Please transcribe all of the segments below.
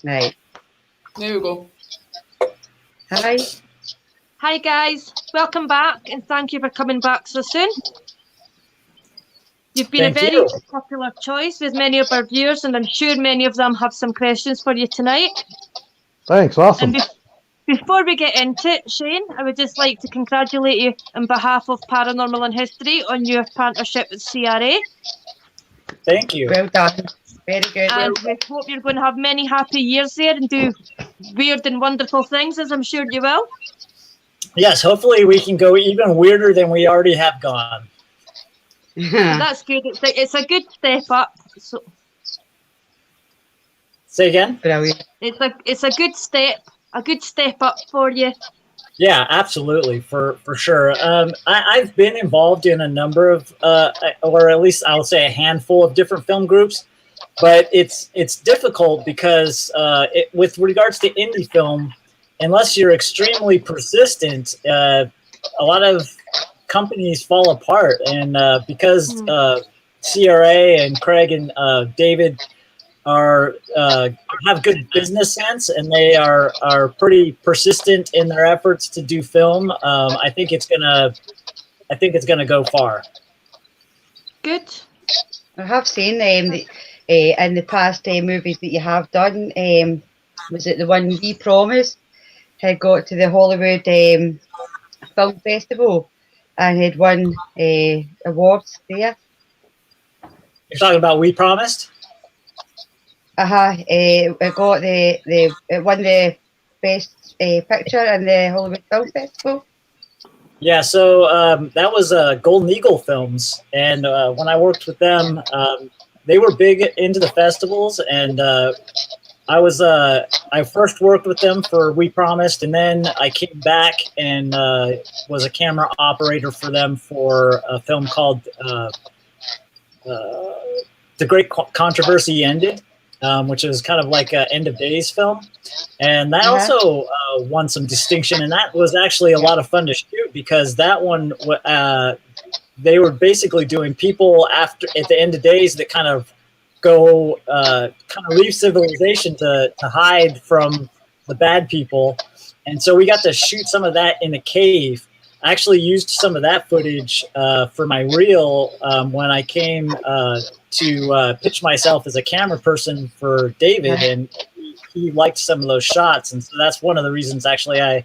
Right. There we go. Hi. Hi guys, welcome back and thank you for coming back so soon. You've been Thank a very you. popular choice with many of our viewers, and I'm sure many of them have some questions for you tonight. Thanks, awesome. And before we get into it, Shane, I would just like to congratulate you on behalf of Paranormal and History on your partnership with CRA. Thank you. Well done. Very good. And we hope you're going to have many happy years there and do weird and wonderful things, as I'm sure you will. Yes, hopefully we can go even weirder than we already have gone. That's good. It's a good step up. So Say again? Brilliant. it's a good step up for you. Yeah, absolutely, for sure. I've been involved in a number of, or at least I'll say a handful of different film groups, but it's difficult because with regards to indie film, unless you're extremely persistent, a lot of companies fall apart. And because CRA and Craig and David are have good business sense and they are pretty persistent in their efforts to do film, I think it's gonna go far. Good. I have seen in the past movies that you have done. Was it the one We Promised? Had got to the Hollywood Film Festival and had won awards there. You're talking about We Promised? It got it won the best picture in the Hollywood Film Festival. Yeah, so that was Golden Eagle Films, and when I worked with them, they were big into the festivals, and I first worked with them for We Promised, and then I came back and was a camera operator for them for a film called The Great Controversy Ended, which is kind of like an end of days film. And that also won some distinction, and that was actually a lot of fun to shoot because that one, they were basically doing people at the end of days that kind of go kind of leave civilization to hide from the bad people. And so we got to shoot some of that in a cave. I actually used some of that footage for my reel when I came to pitch myself as a camera person for David, and he liked some of those shots, and so that's one of the reasons actually I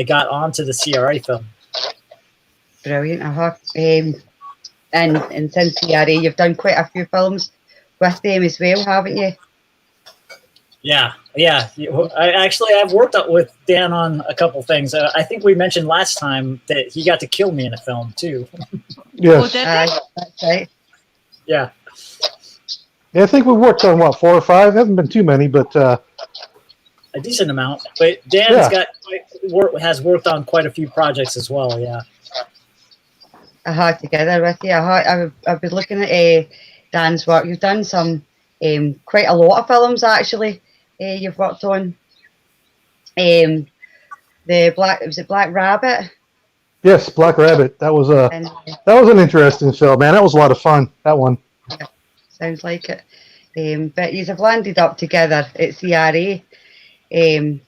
got onto the CRA film. Brilliant. And since CRA, you've done quite a few films with them as well, haven't you? Yeah. I've worked with Dan on a couple things. I think we mentioned last time that he got to kill me in a film too. Yes. That's right. Yeah. Yeah, I think we worked on 4 or 5. Hasn't been too many, but a decent amount. But Dan's has worked on quite a few projects as well. Yeah. Together with you. I've been looking at Dan's work. You've done some quite a lot of films actually. You've worked on was it Black Rabbit? yes, Black Rabbit. That was an interesting film, man. That was a lot of fun. That one. Yeah, sounds like it. But you have landed up together at CRA, and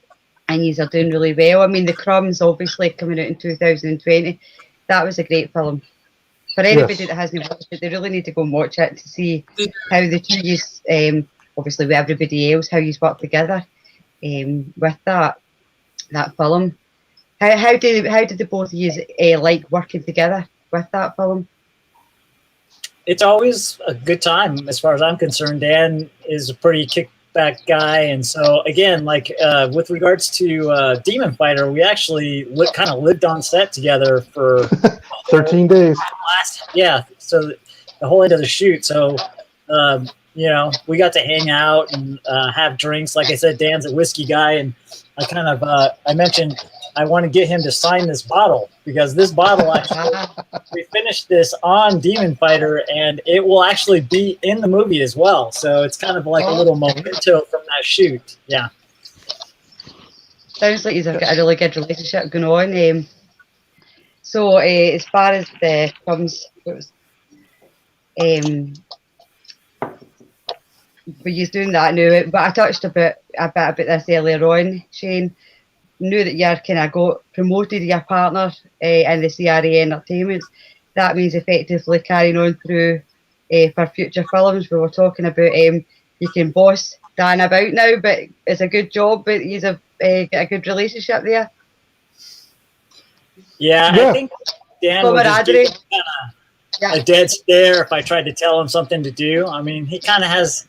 you are doing really well. I mean, The Crumbs, obviously coming out in 2020. That was a great film. For anybody that hasn't watched it, they really need to go and watch it to see how the two of you, obviously with everybody else, how you work together with that film. How did the both of you like working together with that film? It's always a good time as far as I'm concerned. Dan is a pretty kickback guy, and so again, like with regards to Demon Fighter, we actually kind of lived on set together for 13 days. So the whole end of the shoot. So we got to hang out and have drinks. Like I said, Dan's a whiskey guy, and I kind of I mentioned I want to get him to sign this bottle because this bottle actually we finished this on Demon Fighter, and it will actually be in the movie as well. So it's kind of like a little memento from that shoot. Yeah. Sounds like you've got a really good relationship going on. So as far as the Crumbs goes, but he's doing that now. But I touched a bit about this earlier on, Shane. Knew that you're kind of got promoted your partner in the CRA Entertainments. That means effectively carrying on through for future films. We were talking about you can boss Dan about now, but it's a good job. But he's got a good relationship there. Yeah, I think Dan would just give a dead stare if I tried to tell him something to do. I mean, he kind of has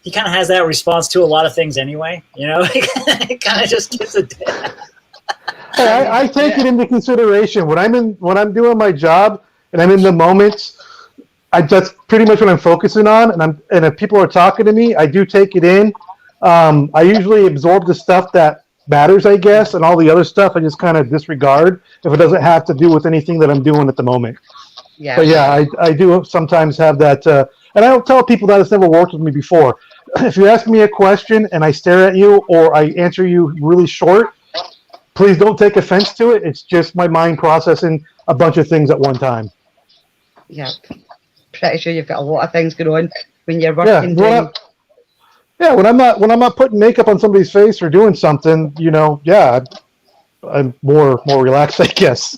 that response to a lot of things anyway. You know, he kind of just gives a dead. Hey, I take it into consideration when I'm doing my job and I'm in the moment. That's pretty much what I'm focusing on, and if people are talking to me, I do take it in. I usually absorb the stuff that matters, I guess, and all the other stuff I just kind of disregard if it doesn't have to do with anything that I'm doing at the moment. Yeah. But yeah, I do sometimes have that, and I don't tell people that it's never worked with me before. If you ask me a question and I stare at you or I answer you really short, please don't take offense to it. It's just my mind processing a bunch of things at one time. Yeah, pretty sure you've got a lot of things going on when you're working. When I'm not putting makeup on somebody's face or doing something, I'm more relaxed, I guess.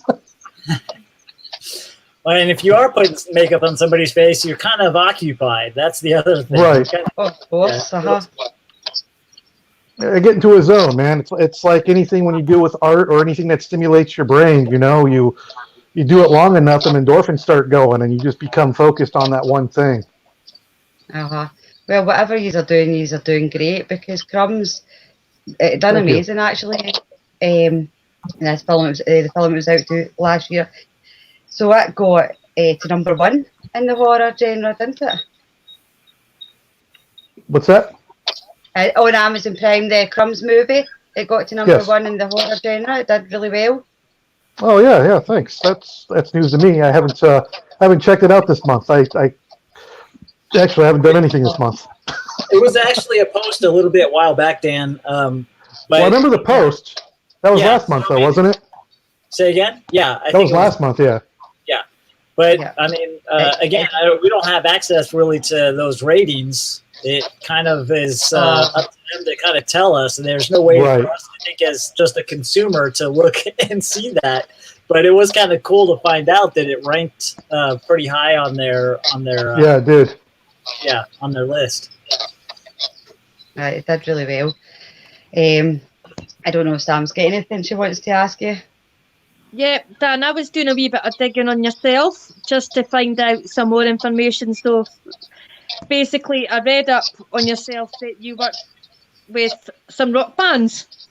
Well, and if you are putting makeup on somebody's face, you're kind of occupied. That's the other thing. Right. Of course. I get into a zone, man. It's like anything when you do with art or anything that stimulates your brain. You do it long enough, and endorphins start going, and you just become focused on that one thing. Well, whatever you're doing great, because Crumbs done amazing actually. This film, the film was out last year, so it got to #1 in the horror genre, didn't it? What's that? On Amazon Prime, the Crumbs movie, it got to #1 in the horror genre. It did really well. Oh yeah, thanks. That's news to me. I haven't checked it out this month. I actually haven't done anything this month. It was actually a post a little bit while back, Dan. Well, I remember the post. That was last month, though, wasn't it? Say again? Yeah, that was last month. Yeah. Yeah, but I mean, again, we don't have access really to those ratings. It kind of is up to them to kind of tell us, and there's no way for us, I think, as just a consumer to look and see that. But it was kind of cool to find out that it ranked pretty high on their yeah, it did. Yeah, on their list. It did really well. I don't know if Sam's got anything she wants to ask you. Yeah, Dan, I was doing a wee bit of digging on yourself just to find out some more information. So basically, I read up on yourself that you worked with some rock bands.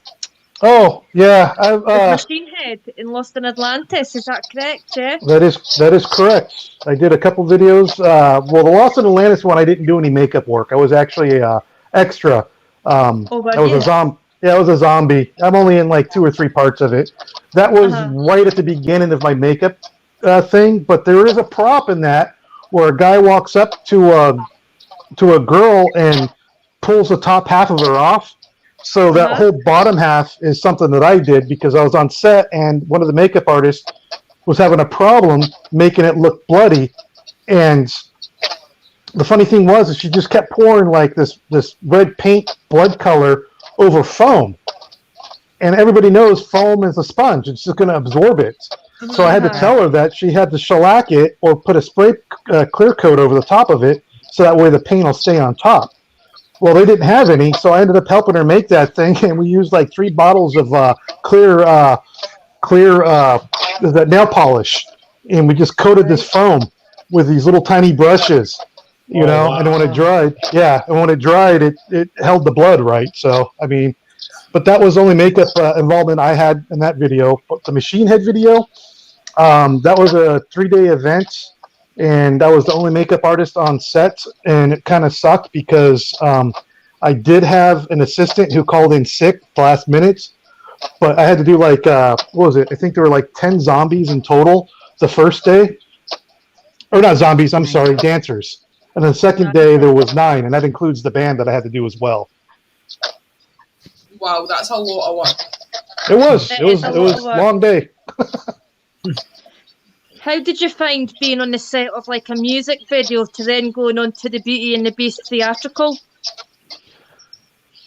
Oh, yeah. Machine Head in Lost in Atlantis, is that correct, yeah? That is correct. I did a couple videos. Well, the Lost in Atlantis one, I didn't do any makeup work. I was actually extra. I was a zombie. Yeah, I was a zombie. I'm only in like 2 or 3 parts of it. That was right at the beginning of my makeup thing. But there is a prop in that where a guy walks up to a girl and pulls the top half of her off. So that whole bottom half is something that I did because I was on set and one of the makeup artists was having a problem making it look bloody. And the funny thing was is she just kept pouring like this red paint blood color over foam. And everybody knows foam is a sponge. It's just going to absorb it. So I had to tell her that she had to shellac it or put a spray clear coat over the top of it so that way the paint will stay on top. Well, they didn't have any, so I ended up helping her make that thing, and we used like 3 bottles of clear nail polish, and we just coated this foam with these little tiny brushes, you know. Wow. And when it dried, it held the blood right. So I mean, but that was the only makeup involvement I had in that video. But the Machine Head video, that was a 3-day event. And I was the only makeup artist on set, and it kind of sucked because I did have an assistant who called in sick last minute, but I had to do like, what was it? I think there were like 10 zombies in total the first day. Or not zombies, I'm sorry, dancers. And the second day there was 9, and that includes the band that I had to do as well. Wow, that's a lot of work. It was a long day. How did you find being on the set of like a music video to then going on to the Beauty and the Beast theatrical?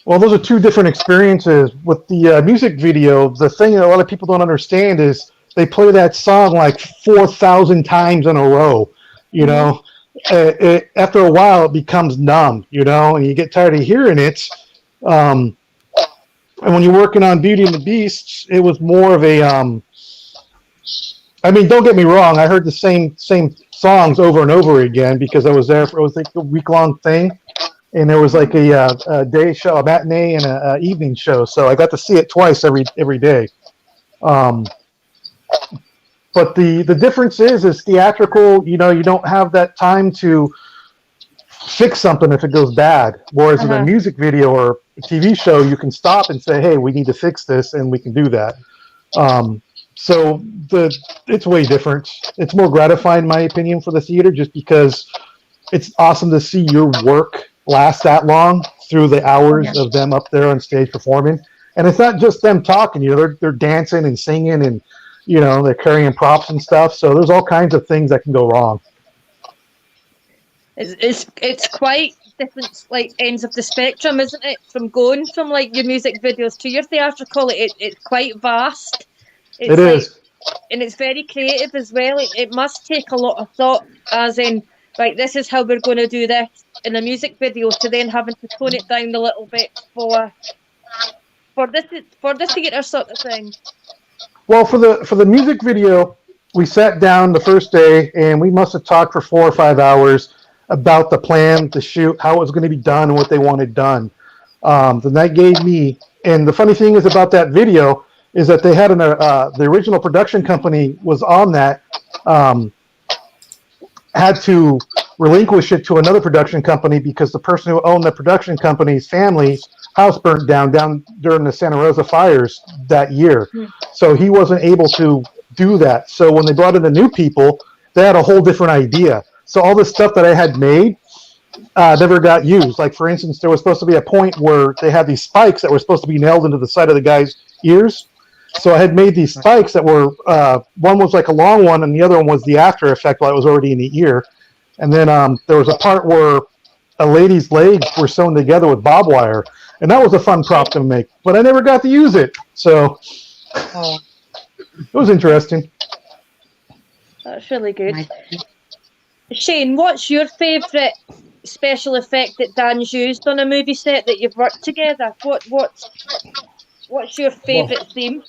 Well, those are two different experiences. With the music video, the thing that a lot of people don't understand is they play that song like 4,000 times in a row. You know, after a while, it becomes numb. You know, and you get tired of hearing it. And when you're working on Beauty and the Beast, it was more of a. I mean, don't get me wrong. I heard the same songs over and over again because I was there for it was like a week-long thing. And there was like a day show, a matinee, and a evening show. So I got to see it twice every day. But the difference is theatrical. You know, you don't have that time to fix something if it goes bad. Whereas in a music video or a TV show, you can stop and say, "Hey, we need to fix this," and we can do that. So it's way different. It's more gratifying, in my opinion, for the theater, just because it's awesome to see your work last that long through the hours of them up there on stage performing. And it's not just them talking, you know, they're dancing and singing and, you know, they're carrying props and stuff. So there's all kinds of things that can go wrong. It's quite different, like, ends of the spectrum, isn't it? From going from like your music videos to your theatrical, it's quite vast. It is. And it's very creative as well. It must take a lot of thought, as in, right, this is how we're going to do this in a music video, to then having to tone it down a little bit for this theater sort of thing. Well, for the music video, we sat down the first day and we must have talked for 4 or 5 hours about the plan, the shoot, how it was going to be done, and what they wanted done. Then that gave me, and the funny thing is about that video is that they had the original production company was on that. Had to relinquish it to another production company because the person who owned the production company's family's house burnt down during the Santa Rosa fires that year. So he wasn't able to do that. So when they brought in the new people, they had a whole different idea. So all the stuff that I had made never got used. Like, for instance, there was supposed to be a point where they had these spikes that were supposed to be nailed into the side of the guy's ears. So I had made these spikes that were, one was like a long one and the other one was the after effect while it was already in the ear. And then there was a part where a lady's legs were sewn together with barbed wire. And that was a fun prop to make, but I never got to use it. So it was interesting. That's really good. Shane, what's your favourite special effect that Dan's used on a movie set that you've worked together? What's your favourite theme?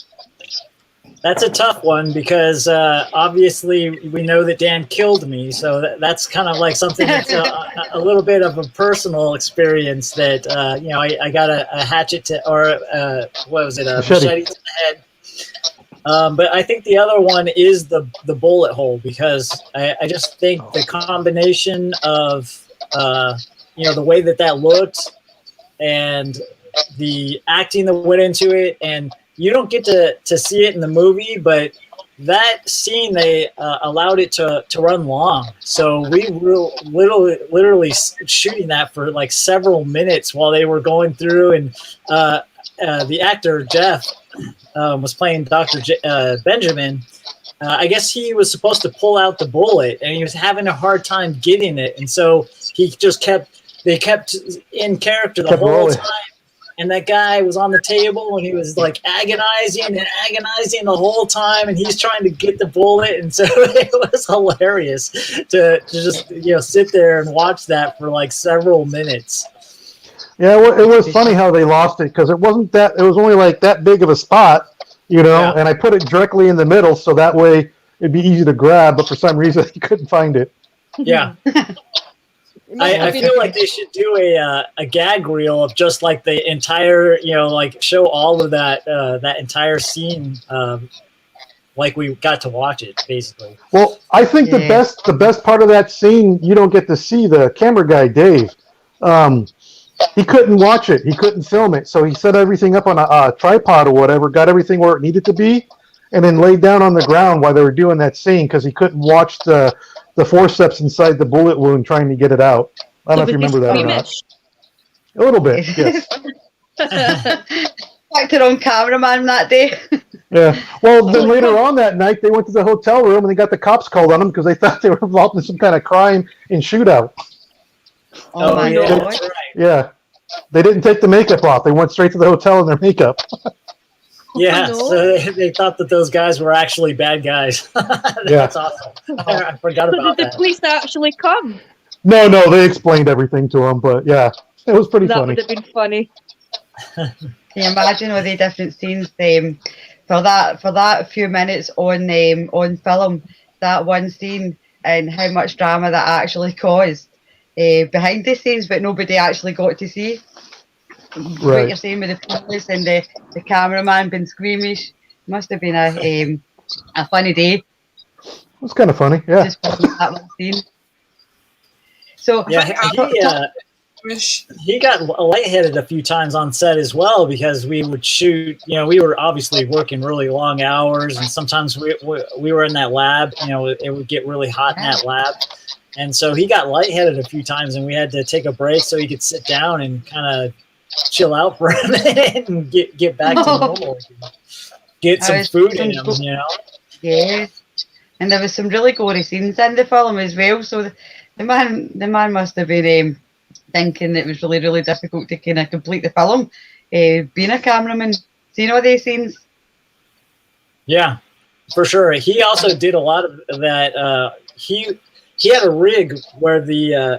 That's a tough one because obviously we know that Dan killed me, so that's kind of like something that's a little bit of a personal experience. That you know, I got a hatchet to, or what was it, a machete to the head. But I think the other one is the bullet hole, because I just think the combination of you know, the way that looked and the acting that went into it, and you don't get to see it in the movie, but that scene, they allowed it to run long. So we were literally shooting that for like several minutes while they were going through, and the actor, Jeff, was playing Dr. Benjamin. I guess he was supposed to pull out the bullet, and he was having a hard time getting it. And so he just they kept in character the whole time. And that guy was on the table, and he was like agonizing the whole time, and he's trying to get the bullet. And so it was hilarious to just, you know, sit there and watch that for like several minutes. Yeah, it was funny how they lost it, because it was only like that big of a spot, you know, and I put it directly in the middle so that way it'd be easy to grab, but for some reason you couldn't find it. Yeah. I feel like they should do a gag reel of just like the entire, you know, like show all of that entire scene, like we got to watch it basically. Well, I think the best part of that scene, you don't get to see the camera guy, Dave. He couldn't watch it. He couldn't film it. So he set everything up on a tripod or whatever, got everything where it needed to be, and then laid down on the ground while they were doing that scene because he couldn't watch the forceps inside the bullet wound trying to get it out. I don't know if you remember that or not. A little bit, yes. Acted on cameraman that day. Yeah. Well, then later on that night, they went to the hotel room and they got the cops called on them because they thought they were involved in some kind of crime and shootout. Oh my yeah, God. that's right. Yeah. They didn't take the makeup off. They went straight to the hotel in their makeup. Yeah, no. so they thought that those guys were actually bad guys. That's awesome. I forgot So about did the that. police actually come? No, they explained everything to him, but yeah, it was pretty That funny. would have been funny. Can you imagine all the different scenes for that few minutes on film, that one scene, and how much drama that actually caused behind the scenes, but nobody actually got to see. What Right. you're saying with the police and the cameraman being squeamish, must have been a funny day. It was kind of funny, yeah. Just filming that one scene. So Yeah, he got lightheaded a few times on set as well because we would shoot. We were obviously working really long hours, and sometimes we were in that lab. It would get really hot in that lab, and so he got lightheaded a few times, and we had to take a break so he could sit down and kind of chill out for a minute and get back to normal. Get some food in him, Yes, and there was some really gory scenes in the film as well. So the man must have been thinking it was really, really difficult to kind of complete the film, being a cameraman, seeing all these scenes. Yeah, for sure. He also did a lot of that. He had a rig where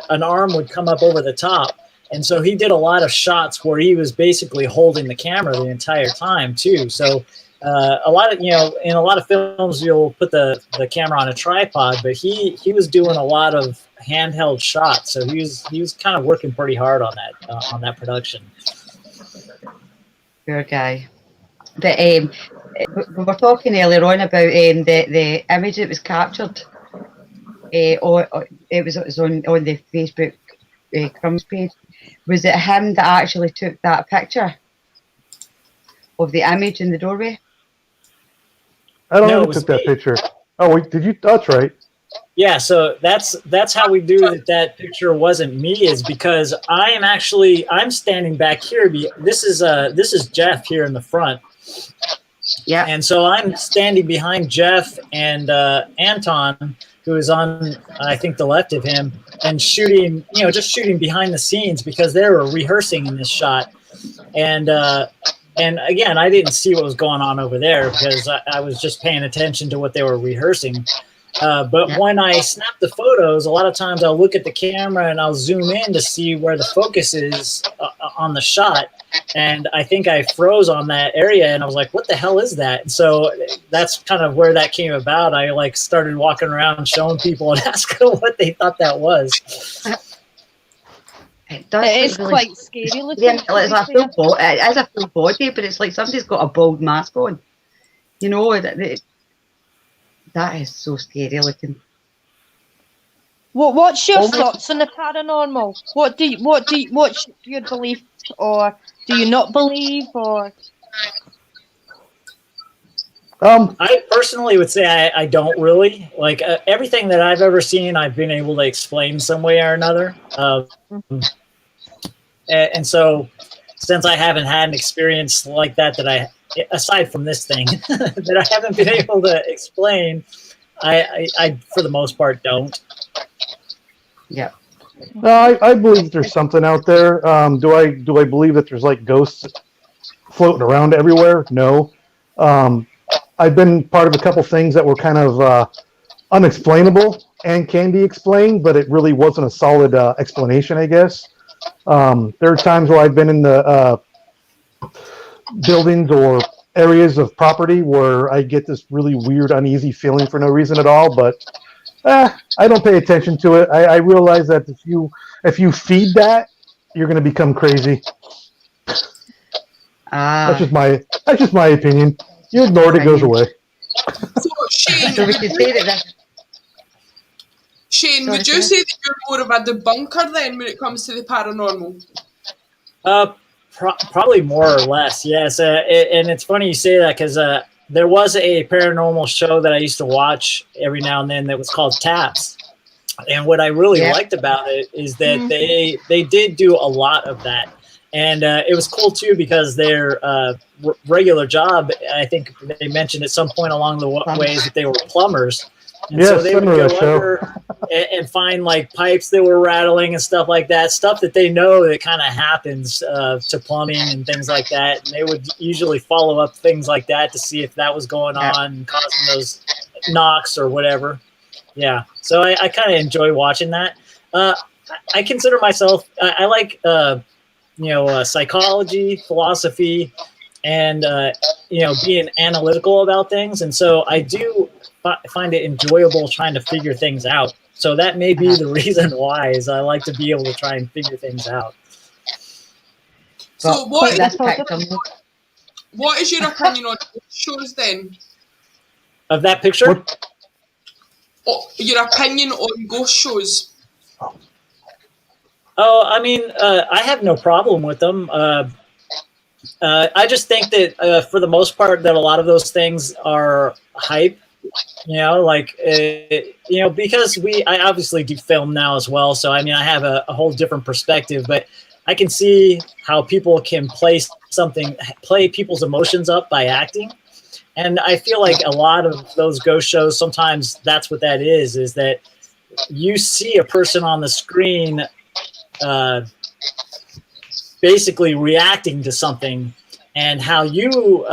an arm would come up over the top. And so he did a lot of shots where he was basically holding the camera the entire time too. So a lot of, in a lot of films, you'll put the camera on a tripod, but he was doing a lot of handheld shots. So he was kind of working pretty hard on that production. Poor guy. But we were talking earlier on about the image that was captured. Or it was on the Facebook Crumbs page. Was it him that actually took that picture of the image in the doorway? I don't know who took that picture. Oh, wait, did you? That's right. Yeah, so that's how we do that picture wasn't me, is because I'm standing back here. This is Jeff here in the front. Yeah. And so I'm standing behind Jeff and Anton, who is on, I think, the left of him, and shooting, just shooting behind the scenes because they were rehearsing in this shot. And again, I didn't see what was going on over there because I was just paying attention to what they were rehearsing. But when I snap the photos, a lot of times I'll look at the camera and I'll zoom in to see where the focus is on the shot. And I think I froze on that area and I was like, what the hell is that? And so that's kind of where that came about. I started walking around showing people and asking what they thought that was. It is really, quite scary looking. Yeah, it's a full body. It is a full body, but it's like somebody's got a bald mask on. That is so scary looking. What's your thoughts on the paranormal? What's your belief, or do you not believe, or? I personally would say I don't really like everything that I've ever seen. I've been able to explain some way or another, and so since I haven't had an experience like that aside from this thing that I haven't been able to explain, I for the most part don't. Yeah. No, I believe there's something out there. Do I believe that there's like ghosts floating around everywhere? No. I've been part of a couple things that were kind of unexplainable and can be explained, but it really wasn't a solid explanation, I guess. There are times where I've been in the buildings or areas of property where I get this really weird, uneasy feeling for no reason at all, but I don't pay attention to it. I realize that if you feed that, you're going to become crazy. That's just my opinion. You ignore it, it goes away. So Shane, So we can say that. Shane, would you say that you're more of a debunker then when it comes to the paranormal? Probably more or less, yes. And it's funny you say that because there was a paranormal show that I used to watch every now and then that was called Taps. And what I really liked about it is that they did do a lot of that. And it was cool, too, because their regular job, I think they mentioned at some point along the ways that they were plumbers. And so they would go under, and find like pipes that were rattling and stuff like that, stuff that they know that kind of happens to plumbing and things like that. And they would usually follow up things like that to see if that was going on, causing those knocks or whatever. Yeah, so I kind of enjoy watching that. I consider myself, I like, psychology, philosophy, and, being analytical about things. And so I do find it enjoyable trying to figure things out. So that may be the reason why, is I like to be able to try and figure things out. So what is your opinion on shows then? Of that picture? Your opinion on ghost shows? Oh, I mean, I have no problem with them. I just think that for the most part that a lot of those things are hype, because I obviously do film now as well. So, I mean, I have a whole different perspective, but I can see how people can play people's emotions up by acting. And I feel like a lot of those ghost shows, sometimes that's what that is that you see a person on the screen basically reacting to something, and how you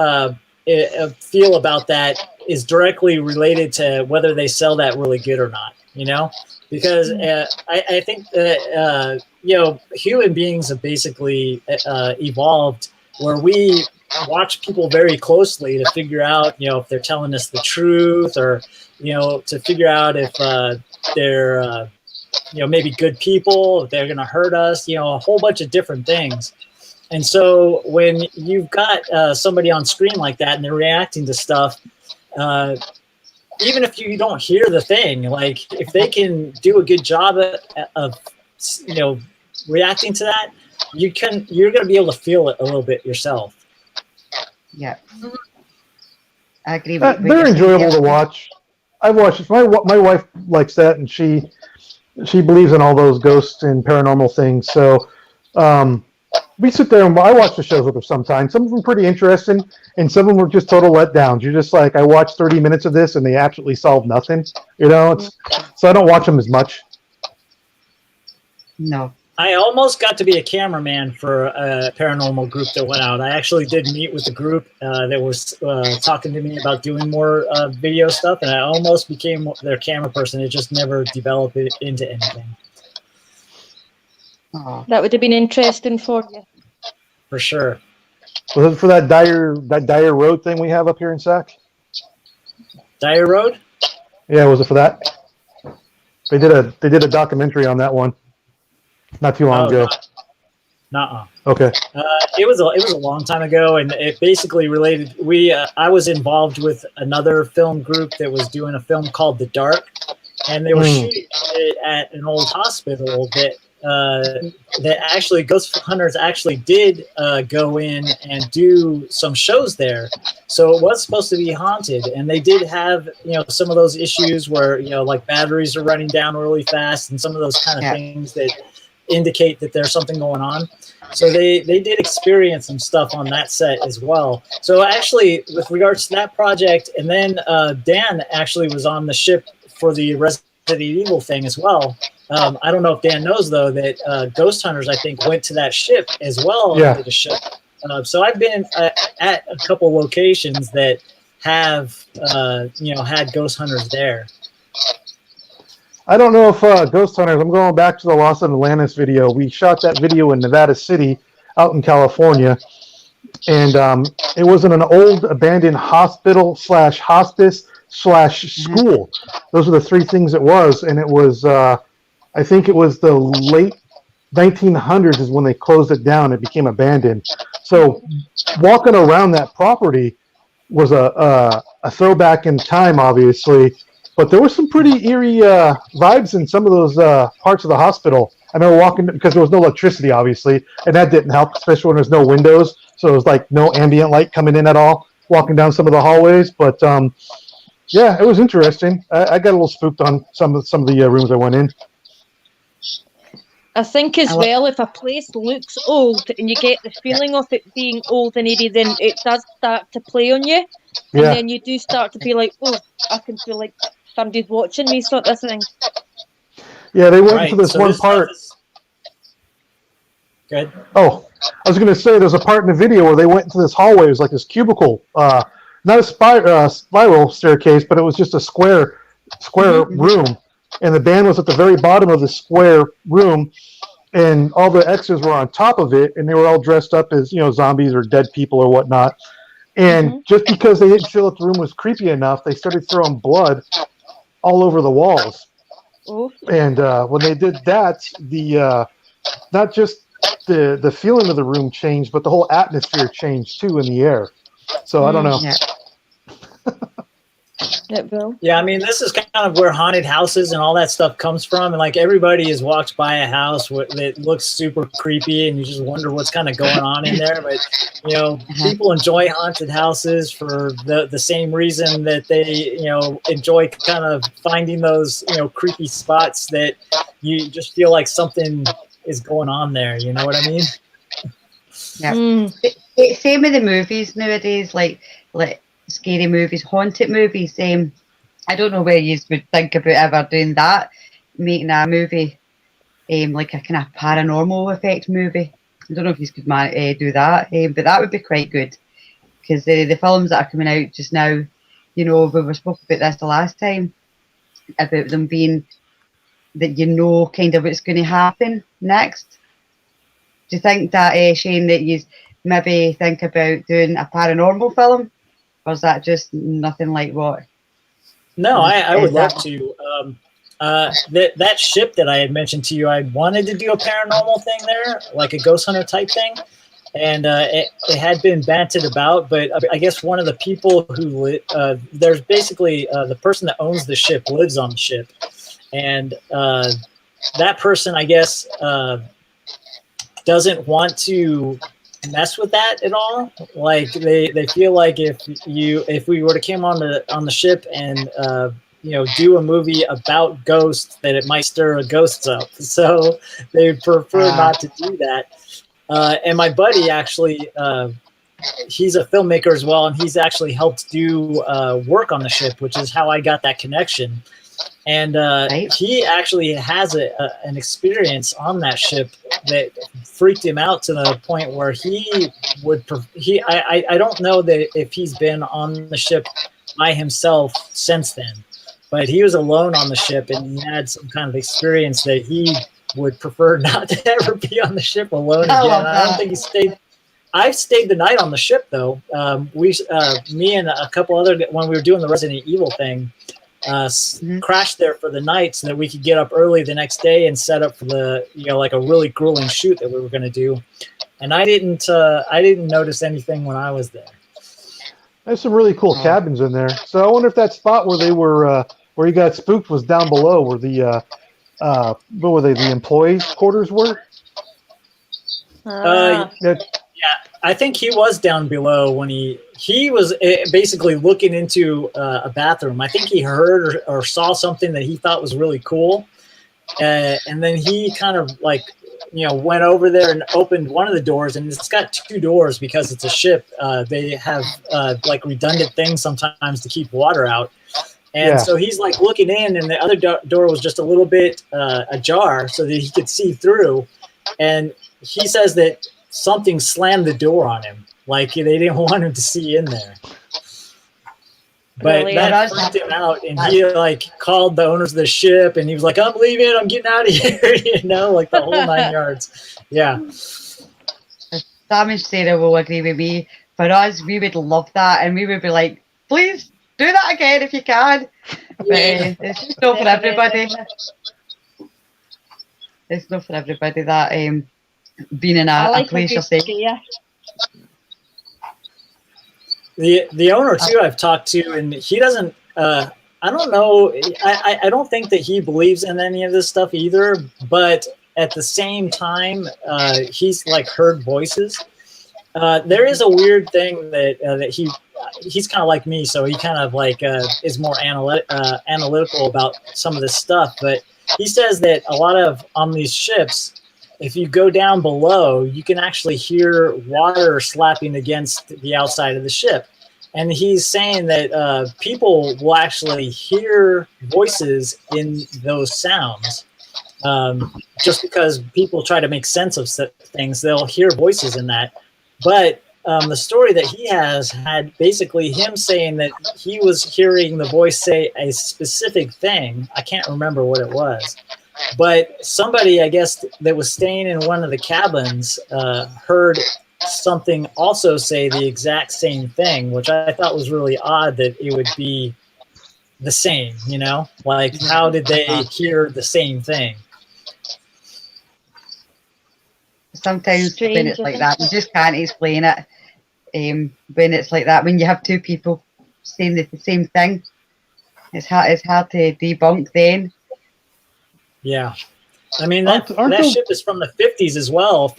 feel about that is directly related to whether they sell that really good or not, because I think that, human beings have basically evolved where we watch people very closely to figure out, if they're telling us the truth, or, to figure out if they're, maybe good people, if they're going to hurt us, a whole bunch of different things. And so when you've got somebody on screen like that and they're reacting to stuff, even if you don't hear the thing, like if they can do a good job of reacting to that, you're going to be able to feel it a little bit yourself. Yeah, I agree with you. They're enjoyable to watch. I've watched it. My wife likes that, and she believes in all those ghosts and paranormal things. So we sit there and I watch the shows with her sometimes. Some of them are pretty interesting, and some of them are just total letdowns. You're just like, I watched 30 minutes of this, and they absolutely solved nothing. So I don't watch them as much. No. I almost got to be a cameraman for a paranormal group that went out. I actually did meet with the group that was talking to me about doing more video stuff, and I almost became their camera person. It just never developed it into anything. That would have been interesting for you. For sure. Was it for that Dyer Road thing we have up here in Sac? Dyer Road? Yeah, was it for that? They did a documentary on that one. Not too long ago. Nuh-uh. Okay. It was a long time ago, and it basically related. I was involved with another film group that was doing a film called The Dark, and they were shooting it at an old hospital that actually Ghost Hunters actually did go in and do some shows there. So it was supposed to be haunted, and they did have some of those issues where like batteries are running down really fast, and some of those kind of things that indicate that there's something going on. So they did experience some stuff on that set as well. So actually, with regards to that project, and then Dan actually was on the ship for the Resident Evil thing as well. I don't know if Dan knows, though, that Ghost Hunters, I think, went to that ship as well. Yeah. To the ship. So I've been at a couple locations that have had Ghost Hunters there. I don't know if Ghost Hunters, I'm going back to the Los Atlantis video. We shot that video in Nevada City out in California. And it was in an old abandoned hospital/hospice/school. Those are the three things it was. And it was, I think it was the late 1900s is when they closed it down. It became abandoned. So walking around that property was a throwback in time, obviously. But there were some pretty eerie vibes in some of those parts of the hospital. I remember walking, because there was no electricity, obviously, and that didn't help, especially when there's no windows. So it was like no ambient light coming in at all, walking down some of the hallways. But yeah, it was interesting. I got a little spooked on some of the rooms I went in. I think as well, if a place looks old and you get the feeling of it being old and eerie, then it does start to play on you. And then you do start to be like, oh, I can feel like somebody's watching me, sort of thing. Yeah, they went into this one part. Good. Oh, I was going to say there's a part in the video where they went into this hallway. It was like this cubicle, not a spiral staircase, but it was just a square room, and the band was at the very bottom of the square room, and all the extras were on top of it, and they were all dressed up as zombies or dead people or whatnot. And just because they didn't feel that the room was creepy enough, they started throwing blood all over the walls. Oh. And when they did that, the not just the feeling of the room changed, but the whole atmosphere changed too in the air. So I don't know. Yeah, I mean, this is kind of where haunted houses and all that stuff comes from. And like everybody has walked by a house that looks super creepy, and you just wonder what's kind of going on in there. But people enjoy haunted houses for the same reason that they enjoy kind of finding those creepy spots that you just feel like something is going on there. You know what I mean? Yeah. Same with the movies nowadays, like scary movies, haunted movies. I don't know where you would think about ever doing that, making a movie, like a kind of paranormal effect movie. I don't know if you could do that, but that would be quite good, because the films that are coming out just now, we were spoke about this the last time, about them being that kind of what's going to happen next. Do you think that, Shane, that you maybe think about doing a paranormal film? Or is that just nothing like what? No, I would love to. That ship that I had mentioned to you, I wanted to do a paranormal thing there, like a ghost hunter type thing. And it had been banted about, but I guess one of the people who there's basically the person that owns the ship lives on the ship. And that person, I guess, doesn't want to mess with that at all. Like they feel like if we were to come on the ship and do a movie about ghosts, that it might stir ghosts up. So they prefer not to do that. And my buddy actually, he's a filmmaker as well, and he's actually helped do work on the ship, which is how I got that connection. And he actually has an experience on that ship that freaked him out to the point where he would. I don't know that if he's been on the ship by himself since then, but he was alone on the ship, and he had some kind of experience that he would prefer not to ever be on the ship alone again. I don't think he stayed. I've stayed the night on the ship though. Me and a couple other, when we were doing the Resident Evil thing, crashed there for the night so that we could get up early the next day and set up for the like a really grueling shoot that we were going to do. And I didn't notice anything when I was there. There's some really cool cabins in there. So I wonder if that spot where they were where you got spooked was down below where the what were they, the employees' quarters were? Yeah, I think he was down below when he was basically looking into a bathroom. I think he heard or saw something that he thought was really cool, and then he kind of like went over there and opened one of the doors, and it's got two doors because it's a ship. They have like redundant things sometimes to keep water out. And so he's like looking in, and the other door was just a little bit ajar so that he could see through. And he says that something slammed the door on him, like they didn't want him to see in there. But that freaked him out, and he like called the owners of the ship, and he was like, "I'm leaving. I'm getting out of here," like the whole 9 yards. Yeah. Sam and Sarah will agree with me. For us, we would love that, and we would be like, "Please do that again if you can." But it's just not for everybody. It's not for everybody that being in a place yourself. The owner too, I've talked to, and he doesn't. I don't know. I don't think that he believes in any of this stuff either. But at the same time, he's like heard voices. There is a weird thing that he's kind of like me, so he kind of like is more analytical about some of this stuff. But he says that a lot of on these ships, if you go down below, you can actually hear water slapping against the outside of the ship. And he's saying that people will actually hear voices in those sounds. Just because people try to make sense of things, they'll hear voices in that. But the story that he has had basically him saying that he was hearing the voice say a specific thing. I can't remember what it was. But somebody, I guess, that was staying in one of the cabins heard something also say the exact same thing, which I thought was really odd that it would be the same, you know? Like, how did they hear the same thing? Sometimes when it's like that, you just can't explain it. When it's like that, when you have two people saying the same thing, it's hard to debunk then. Yeah. I mean, that ship is from the 50s as well,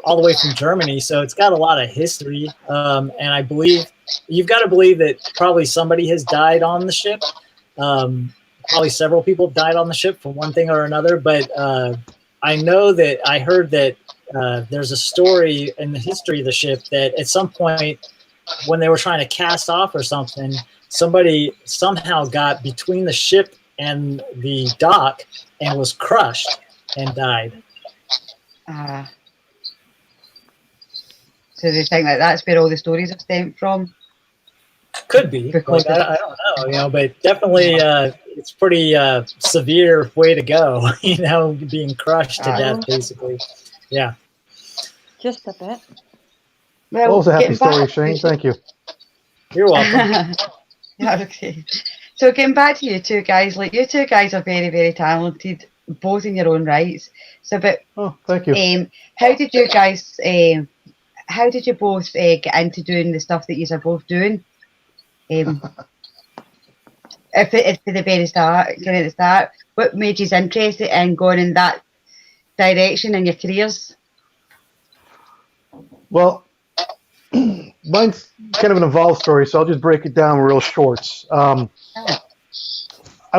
all the way from Germany. So it's got a lot of history. And I believe you've got to believe that probably somebody has died on the ship. Probably several people have died on the ship for one thing or another. But I know that I heard that there's a story in the history of the ship that at some point when they were trying to cast off or something, somebody somehow got between the ship and the dock and was crushed and died. So they think that that's where all the stories have stemmed from? Could be. Like, I don't know, you know, but definitely it's pretty severe way to go, you know, being crushed to death, basically. Yeah. Just a bit. Well, that was a happy story, Shane. Thank you. You're welcome. Okay. So getting back to you two guys, like you two guys are very, very talented, both in your own rights. So, but thank you. How did you guys? How did you both get into doing the stuff that you are both doing? If for the very start, kind of the start, what made you interested in going in that direction in your careers? Well, mine's kind of an involved story, so I'll just break it down real short. I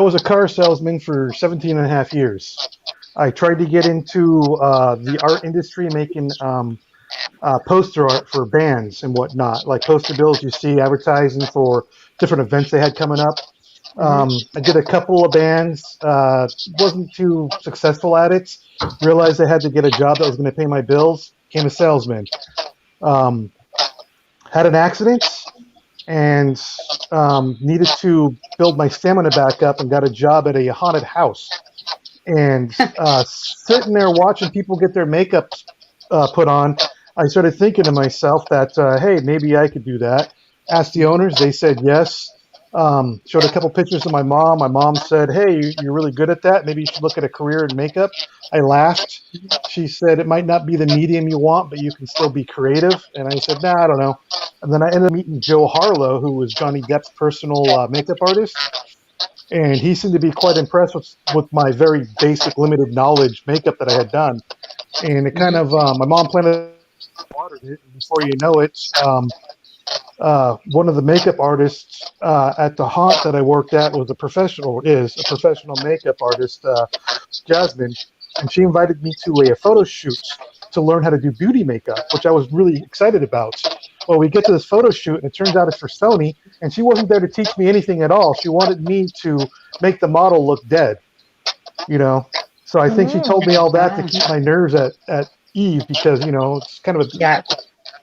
was a car salesman for 17 and a half years. I tried to get into the art industry, making poster art for bands and whatnot, like poster bills you see advertising for different events they had coming up. I did a couple of bands, wasn't too successful at it, realized I had to get a job that was going to pay my bills, became a salesman. Had an accident and needed to build my stamina back up and got a job at a haunted house. And sitting there watching people get their makeup put on, I started thinking to myself that, hey, maybe I could do that. Asked the owners, they said yes. Showed a couple pictures of my mom. My mom said, hey, you're really good at that. Maybe you should look at a career in makeup. I laughed. She said, it might not be the medium you want, but you can still be creative. And I said, nah, I don't know. And then I ended up meeting Joe Harlow, who was Johnny Depp's personal makeup artist. And he seemed to be quite impressed with my very basic, limited knowledge makeup that I had done. And it kind of, my mom planted watered it. And before you know it, one of the makeup artists at the haunt that I worked at is a professional makeup artist, Jasmine, and she invited me to a photo shoot to learn how to do beauty makeup, which I was really excited about. Well, we get to this photo shoot, and it turns out it's for Sony, and she wasn't there to teach me anything at all. She wanted me to make the model look dead, you know. So I think she told me all that to keep my nerves at ease because, you know, it's kind of a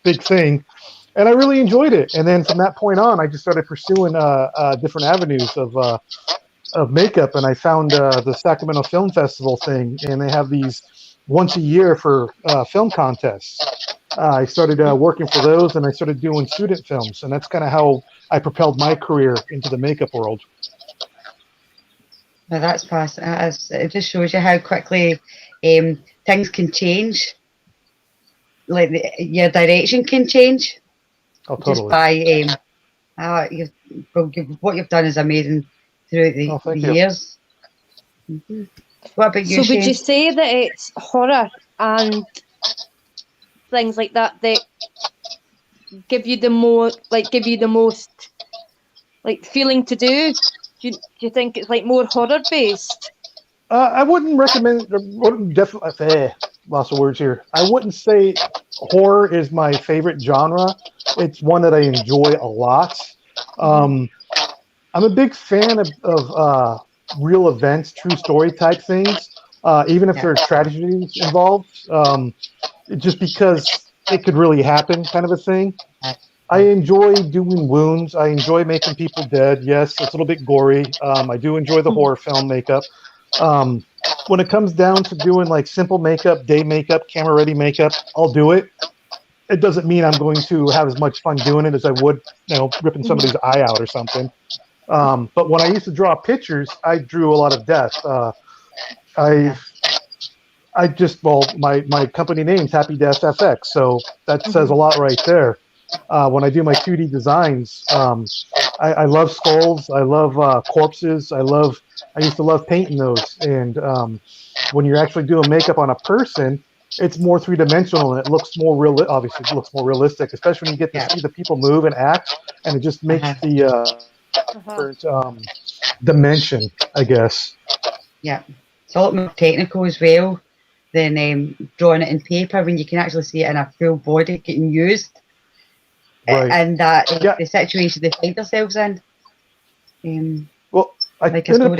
big thing. And I really enjoyed it. And then from that point on, I just started pursuing different avenues of makeup. And I found the Sacramento Film Festival thing, and they have these once a year for film contests. I started working for those, and I started doing student films. And that's kind of how I propelled my career into the makeup world. Well, that's fast. It just shows you how quickly things can change. Like your direction can change. Oh, totally. Just by what you've done is amazing throughout the years. Mm-hmm. What about you, So Shane? would you say that it's horror and things like that that give you the most feeling to do? Do you think it's like more horror based? I wouldn't recommend. Definitely, lots of words here. I wouldn't say horror is my favorite genre. It's one that I enjoy a lot. I'm a big fan of real events, true story type things, even if there are tragedies involved, just because it could really happen, kind of a thing. I enjoy doing wounds. I enjoy making people dead. Yes, it's a little bit gory. I do enjoy the horror film makeup. When it comes down to doing like simple makeup, day makeup, camera ready makeup, I'll do it. It doesn't mean I'm going to have as much fun doing it as I would, ripping somebody's eye out or something. But when I used to draw pictures, I drew a lot of death. My company name's Happy Death FX, so that says a lot right there. When I do my 2D designs, I love skulls. I love corpses. I used to love painting those. And when you're actually doing makeup on a person, it's more three-dimensional and it looks more real. Obviously, it looks more realistic, especially when you get to see the people move and act, and it just makes the different dimension, I guess. Yeah, it's a lot more technical as well than drawing it in paper when you can actually see it in a full body getting used. Right. And that the situation they find themselves in. Well, I ended up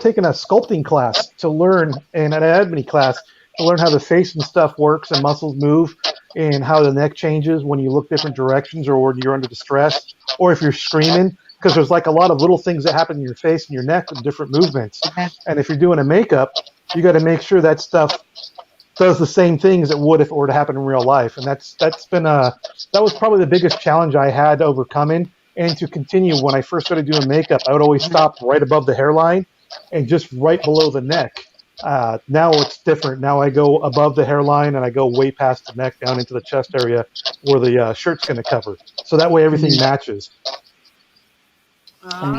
taking a sculpting class to learn, and an anatomy class to learn how the face and stuff works and muscles move, and how the neck changes when you look different directions or when you're under distress, or if you're screaming, because there's like a lot of little things that happen in your face and your neck with different movements. And if you're doing a makeup, you got to make sure that stuff does the same things it would if it were to happen in real life. And that was probably the biggest challenge I had overcoming. And to continue, when I first started doing makeup, I would always stop right above the hairline and just right below the neck. Now it's different. Now I go above the hairline and I go way past the neck down into the chest area where the shirt's going to cover. So that way everything matches.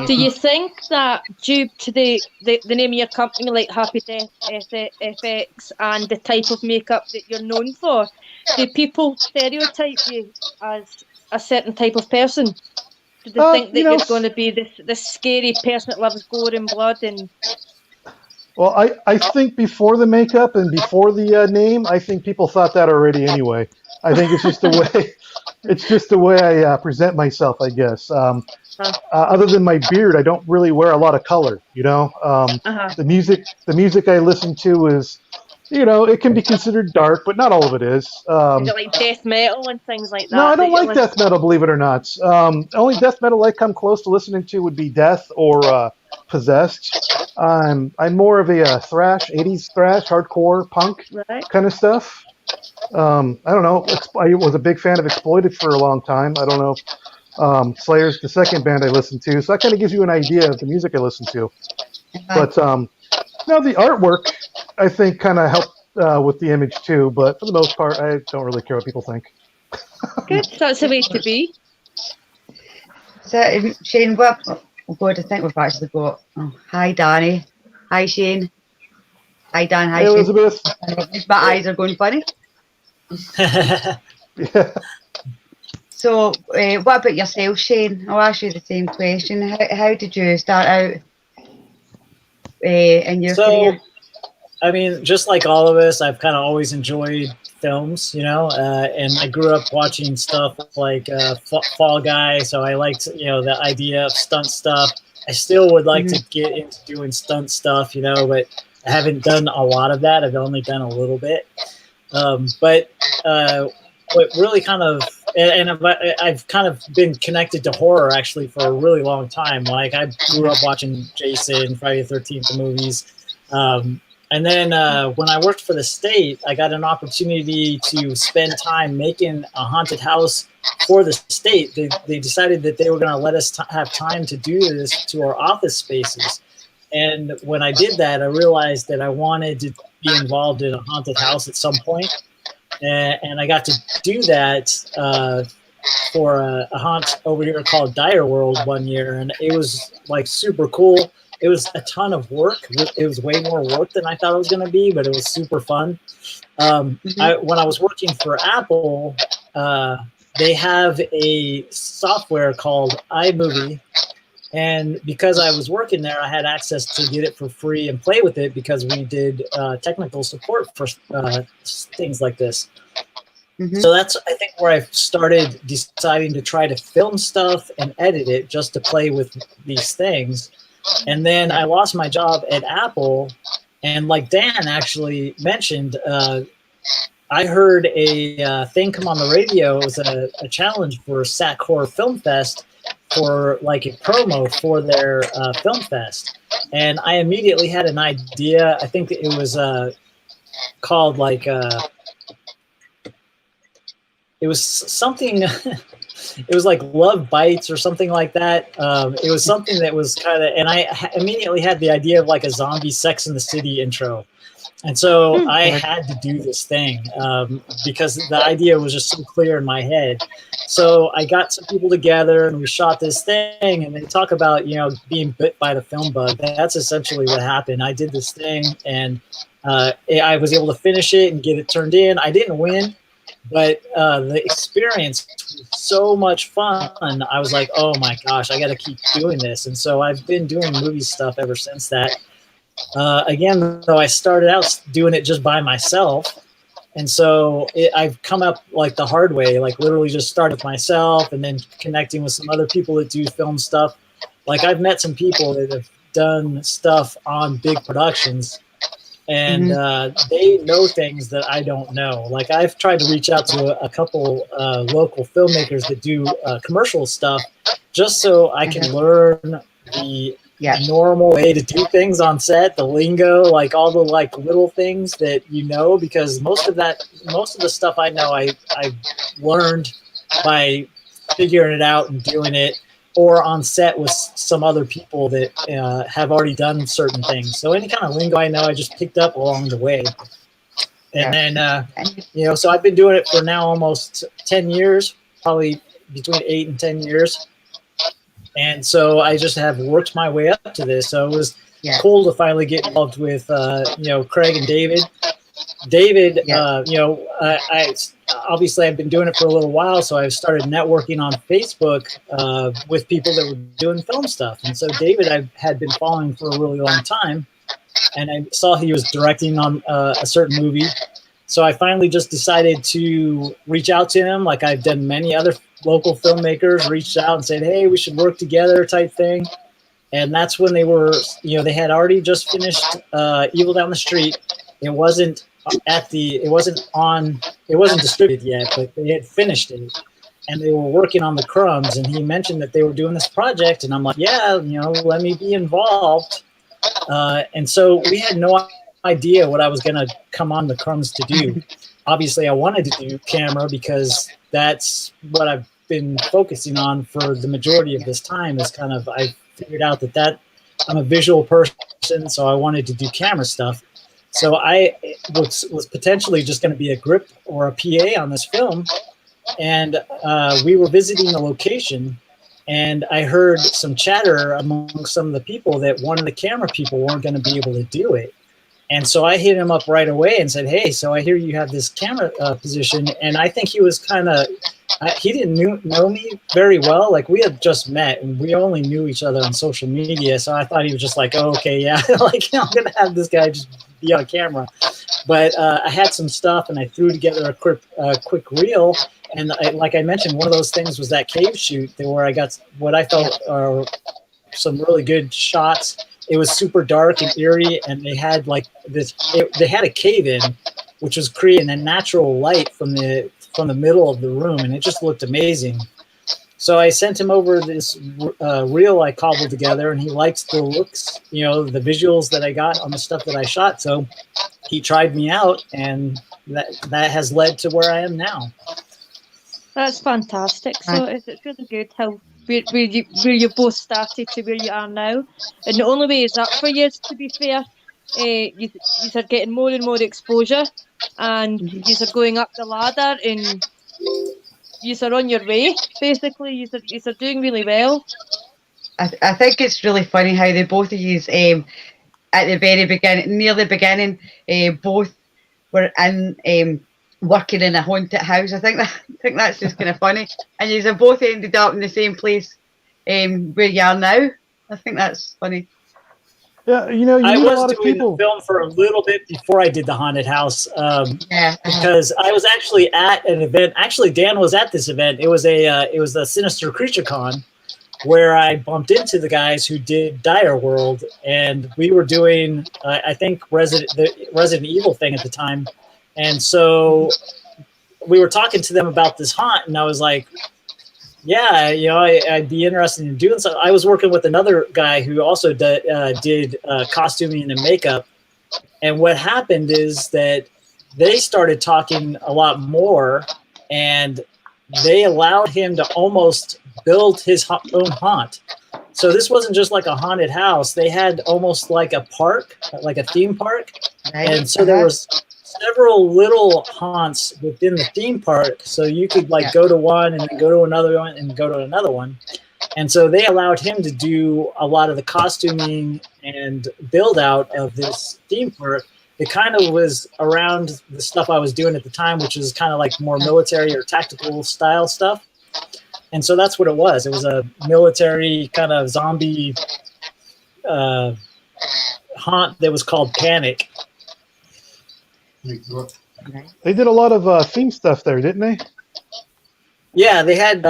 Do you think that due to the name of your company, like Happy Death FX, and the type of makeup that you're known for, do people stereotype you as a certain type of person? Do they think that you're going to be this scary person that loves gore and blood? And well, I think before the makeup and before the name, I think people thought that already anyway. I think it's just the way I present myself, I guess. Other than my beard, I don't really wear a lot of color. The music I listen to is, it can be considered dark, but not all of it is. Is it like death metal and things like that? No, I don't like death metal, believe it or not. The only death metal I come close to listening to would be Death or Possessed. I'm more of a thrash, 80s thrash, hardcore punk kind of stuff. I don't know. I was a big fan of Exploited for a long time. I don't know. Slayer's the second band I listened to, so that kind of gives you an idea of the music I listen to. But the artwork I think kind of helped with the image too. But for the most part, I don't really care what people think. Good, that's the way to be. So Shane, what? Oh God, I think we've actually got. Oh, hi, Danny. Hi, Shane. Hi, Dan. Hi, Hey, Shane. Elizabeth. My eyes are going funny. Yeah. So, what about yourself, Shane? I'll ask you the same question. How did you start out in your career? I mean, just like all of us, I've kind of always enjoyed films, and I grew up watching stuff like Fall Guy, so I liked, the idea of stunt stuff. I still would like to get into doing stunt stuff, but I haven't done a lot of that. I've only done a little bit. But what really kind of, and I've kind of been connected to horror actually for a really long time. Like I grew up watching Jason, Friday the 13th, the movies. And then when I worked for the state, I got an opportunity to spend time making a haunted house for the state. They decided that they were going to let us have time to do this to our office spaces. And when I did that, I realized that I wanted to be involved in a haunted house at some point. And I got to do that for a haunt over here called Dire World one year. And it was like super cool. It was a ton of work. It was way more work than I thought it was going to be, but it was super fun. When I was working for Apple, they have a software called iMovie. And because I was working there, I had access to get it for free and play with it because we did technical support for things like this. So that's, I think, where I started deciding to try to film stuff and edit it just to play with these things. And then I lost my job at Apple. And like Dan actually mentioned, I heard a thing come on the radio. It was a challenge for SAC Horror Film Fest for like a promo for their film fest. And I immediately had an idea. I think it was called like, it was something, it was like Love Bites or something like that. It was something that was kind of, and I immediately had the idea of like a zombie Sex and the City intro. And so I had to do this thing because the idea was just so clear in my head. So I got some people together and we shot this thing, and they talk about, you know, being bit by the film bug. That's essentially what happened. I did this thing, and I was able to finish it and get it turned in. I didn't win, but the experience was so much fun. I was like, oh my gosh, I got to keep doing this. And so I've been doing movie stuff ever since that. Again, though, I started out doing it just by myself. And so I've come up like the hard way, like literally just started with myself and then connecting with some other people that do film stuff. Like I've met some people that have done stuff on big productions, and they know things that I don't know. Like I've tried to reach out to a couple local filmmakers that do commercial stuff just so I can learn the normal way to do things on set, the lingo, like all the like little things that you know, because most of the stuff I know I learned by figuring it out and doing it, or on set with some other people that have already done certain things. So any kind of lingo I know, I just picked up along the way. And then, you know, so I've been doing it for now almost 10 years, probably between 8 and 10 years. And so I just have worked my way up to this. So it was cool to finally get involved with, you know, Craig and David. David, you know, I obviously I've been doing it for a little while, so I've started networking on Facebook with people that were doing film stuff. And so David I had been following for a really long time, and I saw he was directing on a certain movie. So I finally just decided to reach out to him, like I've done many other local filmmakers, reached out and said, hey, we should work together type thing. And that's when they were, you know, they had already just finished Evil Down the Street. It wasn't distributed yet, but they had finished it, and they were working on the crumbs. And he mentioned that they were doing this project, and I'm like, yeah, you know, let me be involved. And so we had no idea what I was going to come on the crumbs to do. Obviously, I wanted to do camera because that's what I've been focusing on for the majority of this time. Is kind of I figured out that I'm a visual person, so I wanted to do camera stuff. So I was potentially just going to be a grip or a PA on this film. And we were visiting a location, and I heard some chatter among some of the people that one of the camera people weren't going to be able to do it. And so I hit him up right away and said, hey, so I hear you have this camera position. And I think he was kind of, he didn't know me very well. Like we had just met and we only knew each other on social media. So I thought he was just like, oh, okay, yeah, like I'm going to have this guy just be on camera. But I had some stuff and I threw together a quick reel. And like I mentioned, one of those things was that cave shoot where I got what I felt are some really good shots. It was super dark and eerie, and they had like this. They had a cave in, which was creating a natural light from the middle of the room, and it just looked amazing. So I sent him over this reel I cobbled together, and he liked the looks, you know, the visuals that I got on the stuff that I shot. So he tried me out, and that has led to where I am now. That's fantastic. So it's really good how where you both started to where you are now, and the only way is up for you. To be fair, you are getting more and more exposure, and you are going up the ladder, and you are on your way. Basically, you are doing really well. I think it's really funny how the both of you, at the very beginning, near the beginning, both were in working in a haunted house. I think that's just kind of funny, and you have both ended up in the same place where you are now. I think that's funny. Yeah, you know, I meet was a lot of doing people. the film for a little bit before I did the haunted house, because I was actually at an event. Actually, Dan was at this event. It was a Sinister Creature Con, where I bumped into the guys who did Dire World, and we were doing, I think, the Resident Evil thing at the time. And so we were talking to them about this haunt, and I was like, yeah, I'd be interested in doing something. I was working with another guy who also did costuming and makeup. And what happened is that they started talking a lot more, and they allowed him to almost build his own haunt. So this wasn't just like a haunted house. They had almost like a park, like a theme park. And so there was several little haunts within the theme park. So you could like go to one and then go to another one and go to another one. And so they allowed him to do a lot of the costuming and build out of this theme park. It kind of was around the stuff I was doing at the time, which is kind of like more military or tactical style stuff. And so that's what it was. It was a military kind of zombie haunt that was called Panic. They did a lot of theme stuff there, didn't they? Yeah, they had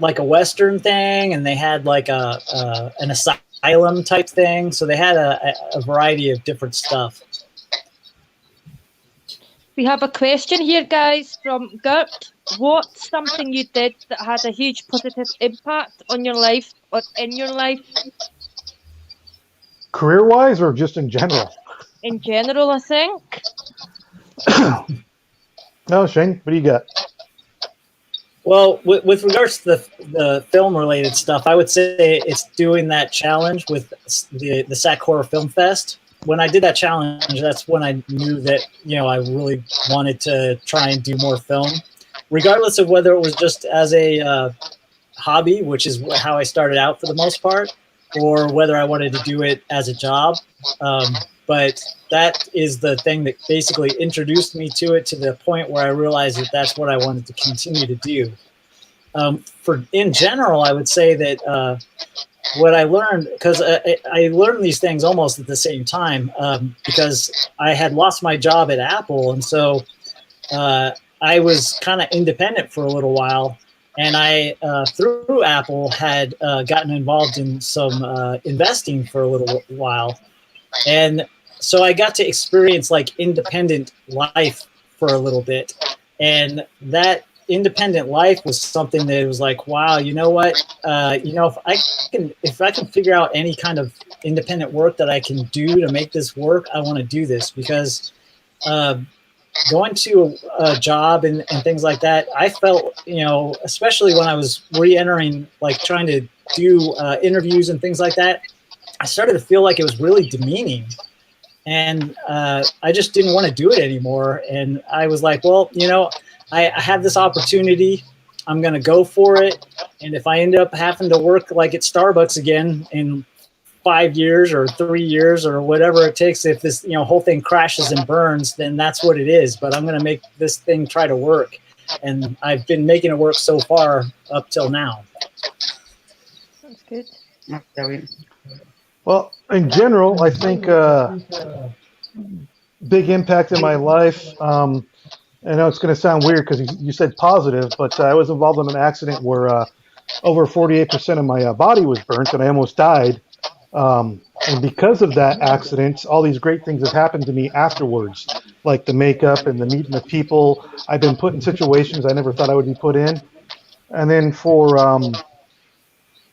like a Western thing, and they had like an asylum type thing. So they had a variety of different stuff. We have a question here, guys, from Gert. What's something you did that had a huge positive impact on your life or in your life? Career-wise or just in general? In general, I think. No, Shane, what do you got? Well, with regards to the film-related stuff, I would say it's doing that challenge with the SAC Horror Film Fest. When I did that challenge, that's when I knew that, I really wanted to try and do more film, regardless of whether it was just as a hobby, which is how I started out for the most part, or whether I wanted to do it as a job. But that is the thing that basically introduced me to it, to the point where I realized that that's what I wanted to continue to do. In general, I would say that what I learned, because I learned these things almost at the same time, because I had lost my job at Apple, and so I was kind of independent for a little while, and I through Apple had gotten involved in some investing for a little while, and so I got to experience like independent life for a little bit, and that independent life was something that was like, wow, you know what? If I can figure out any kind of independent work that I can do to make this work, I want to do this, because going to a job and things like that, I felt, especially when I was re-entering, like trying to do interviews and things like that, I started to feel like it was really demeaning. And I just didn't want to do it anymore. And I was like, well, I have this opportunity. I'm going to go for it. And if I end up having to work like at Starbucks again in 5 years or 3 years or whatever it takes, if this whole thing crashes and burns, then that's what it is. But I'm going to make this thing try to work. And I've been making it work so far up till now. That's good. That's brilliant. Well, in general, I think big impact in my life. I know it's going to sound weird because you said positive, but I was involved in an accident where over 48% of my body was burnt, and I almost died. And because of that accident, all these great things have happened to me afterwards, like the makeup and the meeting the people. I've been put in situations I never thought I would be put in. And then for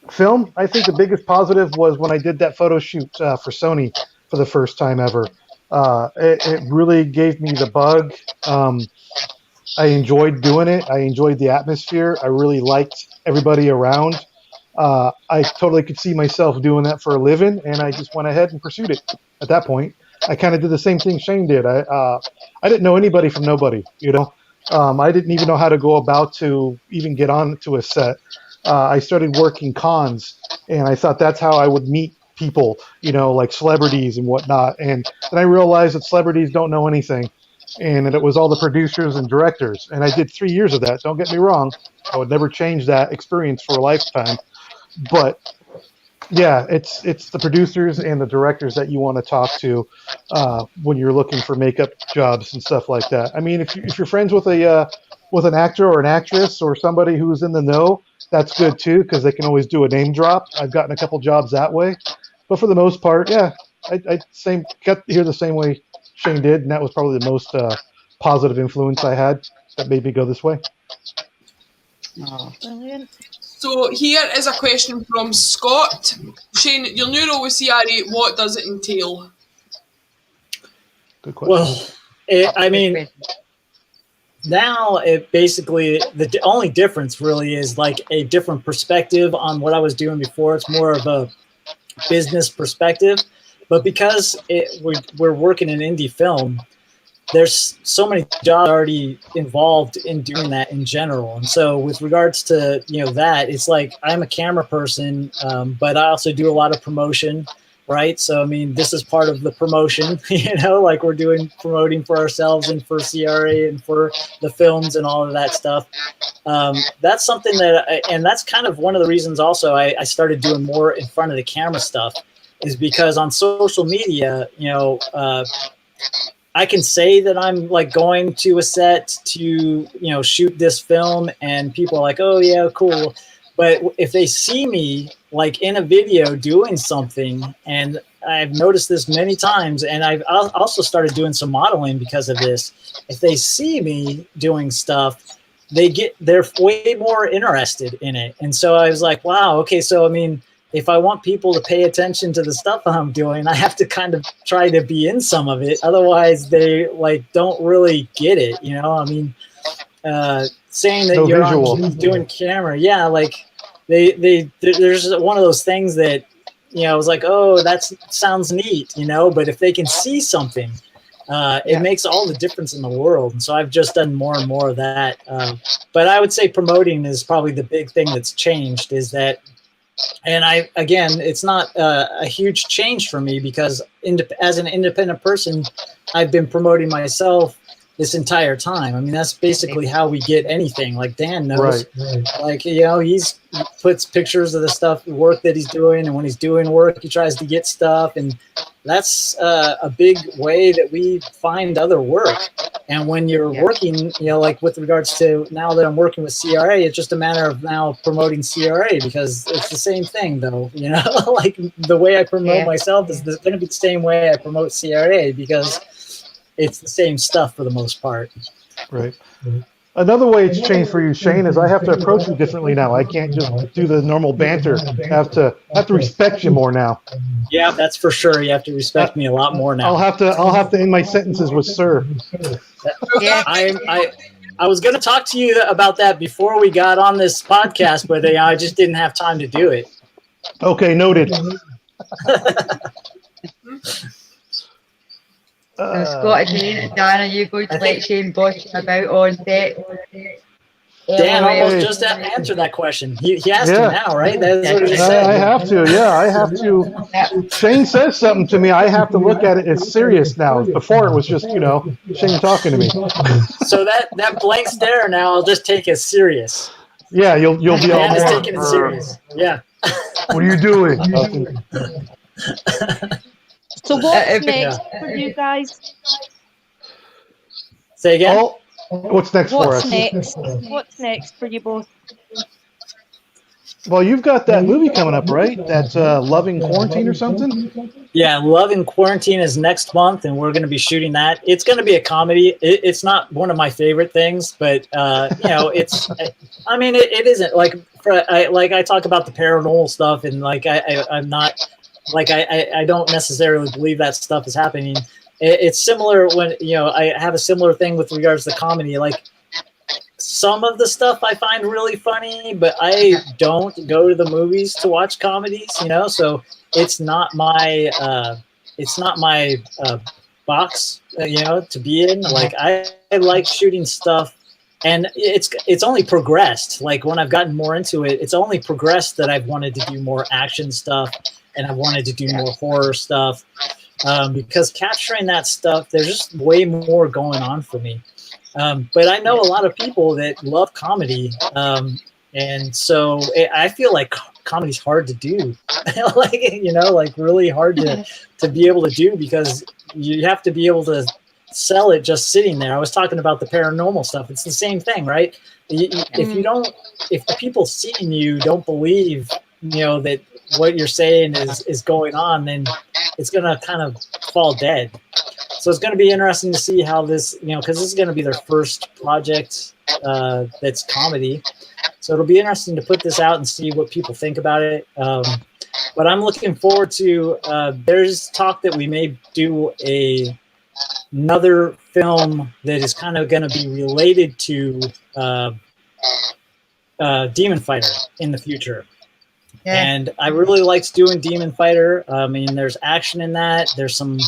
film, I think the biggest positive was when I did that photo shoot for Sony for the first time ever. It really gave me the bug. I enjoyed doing it. I enjoyed the atmosphere. I really liked everybody around. I totally could see myself doing that for a living, and I just went ahead and pursued it at that point. I kind of did the same thing Shane did. I didn't know anybody from nobody, I didn't even know how to go about to even get on to a set. I started working cons, and I thought that's how I would meet people, like celebrities and whatnot. And then I realized that celebrities don't know anything, and that it was all the producers and directors. And I did 3 years of that. Don't get me wrong. I would never change that experience for a lifetime. But yeah, it's the producers and the directors that you want to talk to when you're looking for makeup jobs and stuff like that. I mean, if you're friends with an actor or an actress or somebody who's in the know, that's good too, because they can always do a name drop. I've gotten a couple jobs that way, but for the most part, yeah, I got here the same way Shane did, and that was probably the most positive influence I had that made me go this way. Oh. Brilliant. So here is a question from Scott. Shane, your new role with CRA, what does it entail? Good question. Well, I mean, now it basically, the only difference really is like a different perspective on what I was doing before. It's more of a business perspective, but because we're working in indie film, there's so many jobs already involved in doing that in general. And so with regards to, that, it's like I'm a camera person, but I also do a lot of promotion, right? So, I mean, this is part of the promotion, like we're doing promoting for ourselves and for CRA and for the films and all of that stuff. That's something and that's kind of one of the reasons also I started doing more in front of the camera stuff, is because on social media, I can say that I'm like going to a set to, shoot this film, and people are like, oh yeah, cool. But if they see me like in a video doing something, and I've noticed this many times, and I've also started doing some modeling because of this, if they see me doing stuff, they're way more interested in it. And so I was like, wow, okay. So, I mean, if I want people to pay attention to the stuff I'm doing, I have to kind of try to be in some of it. Otherwise, they like don't really get it. I mean, saying that you're doing camera, yeah, like there's one of those things that I was like, oh, that sounds neat, But if they can see something, it makes all the difference in the world. And so I've just done more and more of that. But I would say promoting is probably the big thing that's changed. Is that. And it's not a huge change for me, because as an independent person, I've been promoting myself this entire time. I mean, that's basically how we get anything. Like Dan knows, right. Like, he puts pictures of the work that he's doing. And when he's doing work, he tries to get stuff. And that's a big way that we find other work. And when you're working, like with regards to now that I'm working with CRA, it's just a matter of now promoting CRA, because it's the same thing though, like the way I promote myself is going to be the same way I promote CRA, because it's the same stuff for the most part. Right. Another way it's changed for you, Shane, is I have to approach you differently now. I can't just do the normal banter. I have to respect you more now. Yeah, that's for sure. You have to respect me a lot more now. I'll have to end my sentences with sir. Yeah. I was going to talk to you about that before we got on this podcast, but I just didn't have time to do it. Okay, noted. Scott, Dan, are you going to let Shane boss about on set? Dan almost just answered that question. He has to now, right? That's what he said. I have to. Yeah, I have to. Shane says something to me. I have to look at it as serious now. Before it was just, Shane talking to me. So that blank stare now, I'll just take as serious. Yeah, you'll be all Dan is more. taking it serious. Yeah. What are you doing? So what's next for you guys? Say again? Oh, what's next for us? What's next for you both? Well, you've got that movie coming up, right? That's Loving Quarantine or something? Yeah, Love in Quarantine is next month, and we're going to be shooting that. It's going to be a comedy. It's not one of my favorite things, but, it's, I mean, it isn't. Like I talk about the paranormal stuff, and, like, I'm not, like, I don't necessarily believe that stuff is happening. It's similar when, I have a similar thing with regards to comedy. Like, some of the stuff I find really funny, but I don't go to the movies to watch comedies, so it's not my box, to be in. Like, I like shooting stuff, and it's only progressed. Like, when I've gotten more into it, it's only progressed that I've wanted to do more action stuff, and I wanted to do more horror stuff, because capturing that stuff, there's just way more going on for me. But I know a lot of people that love comedy, and so I feel like comedy's hard to do, like really hard to be able to do, because you have to be able to sell it just sitting there. I was talking about the paranormal stuff. It's the same thing, right? If the people seeing you don't believe, that what you're saying is going on, then it's going to kind of fall dead. So it's going to be interesting to see how this, because this is going to be their first project that's comedy. So it'll be interesting to put this out and see what people think about it. But I'm looking forward to, there's talk that we may do another film that is kind of going to be related to Demon Fighter in the future. Yeah. And I really liked doing Demon Fighter. I mean, there's action in that. There's some,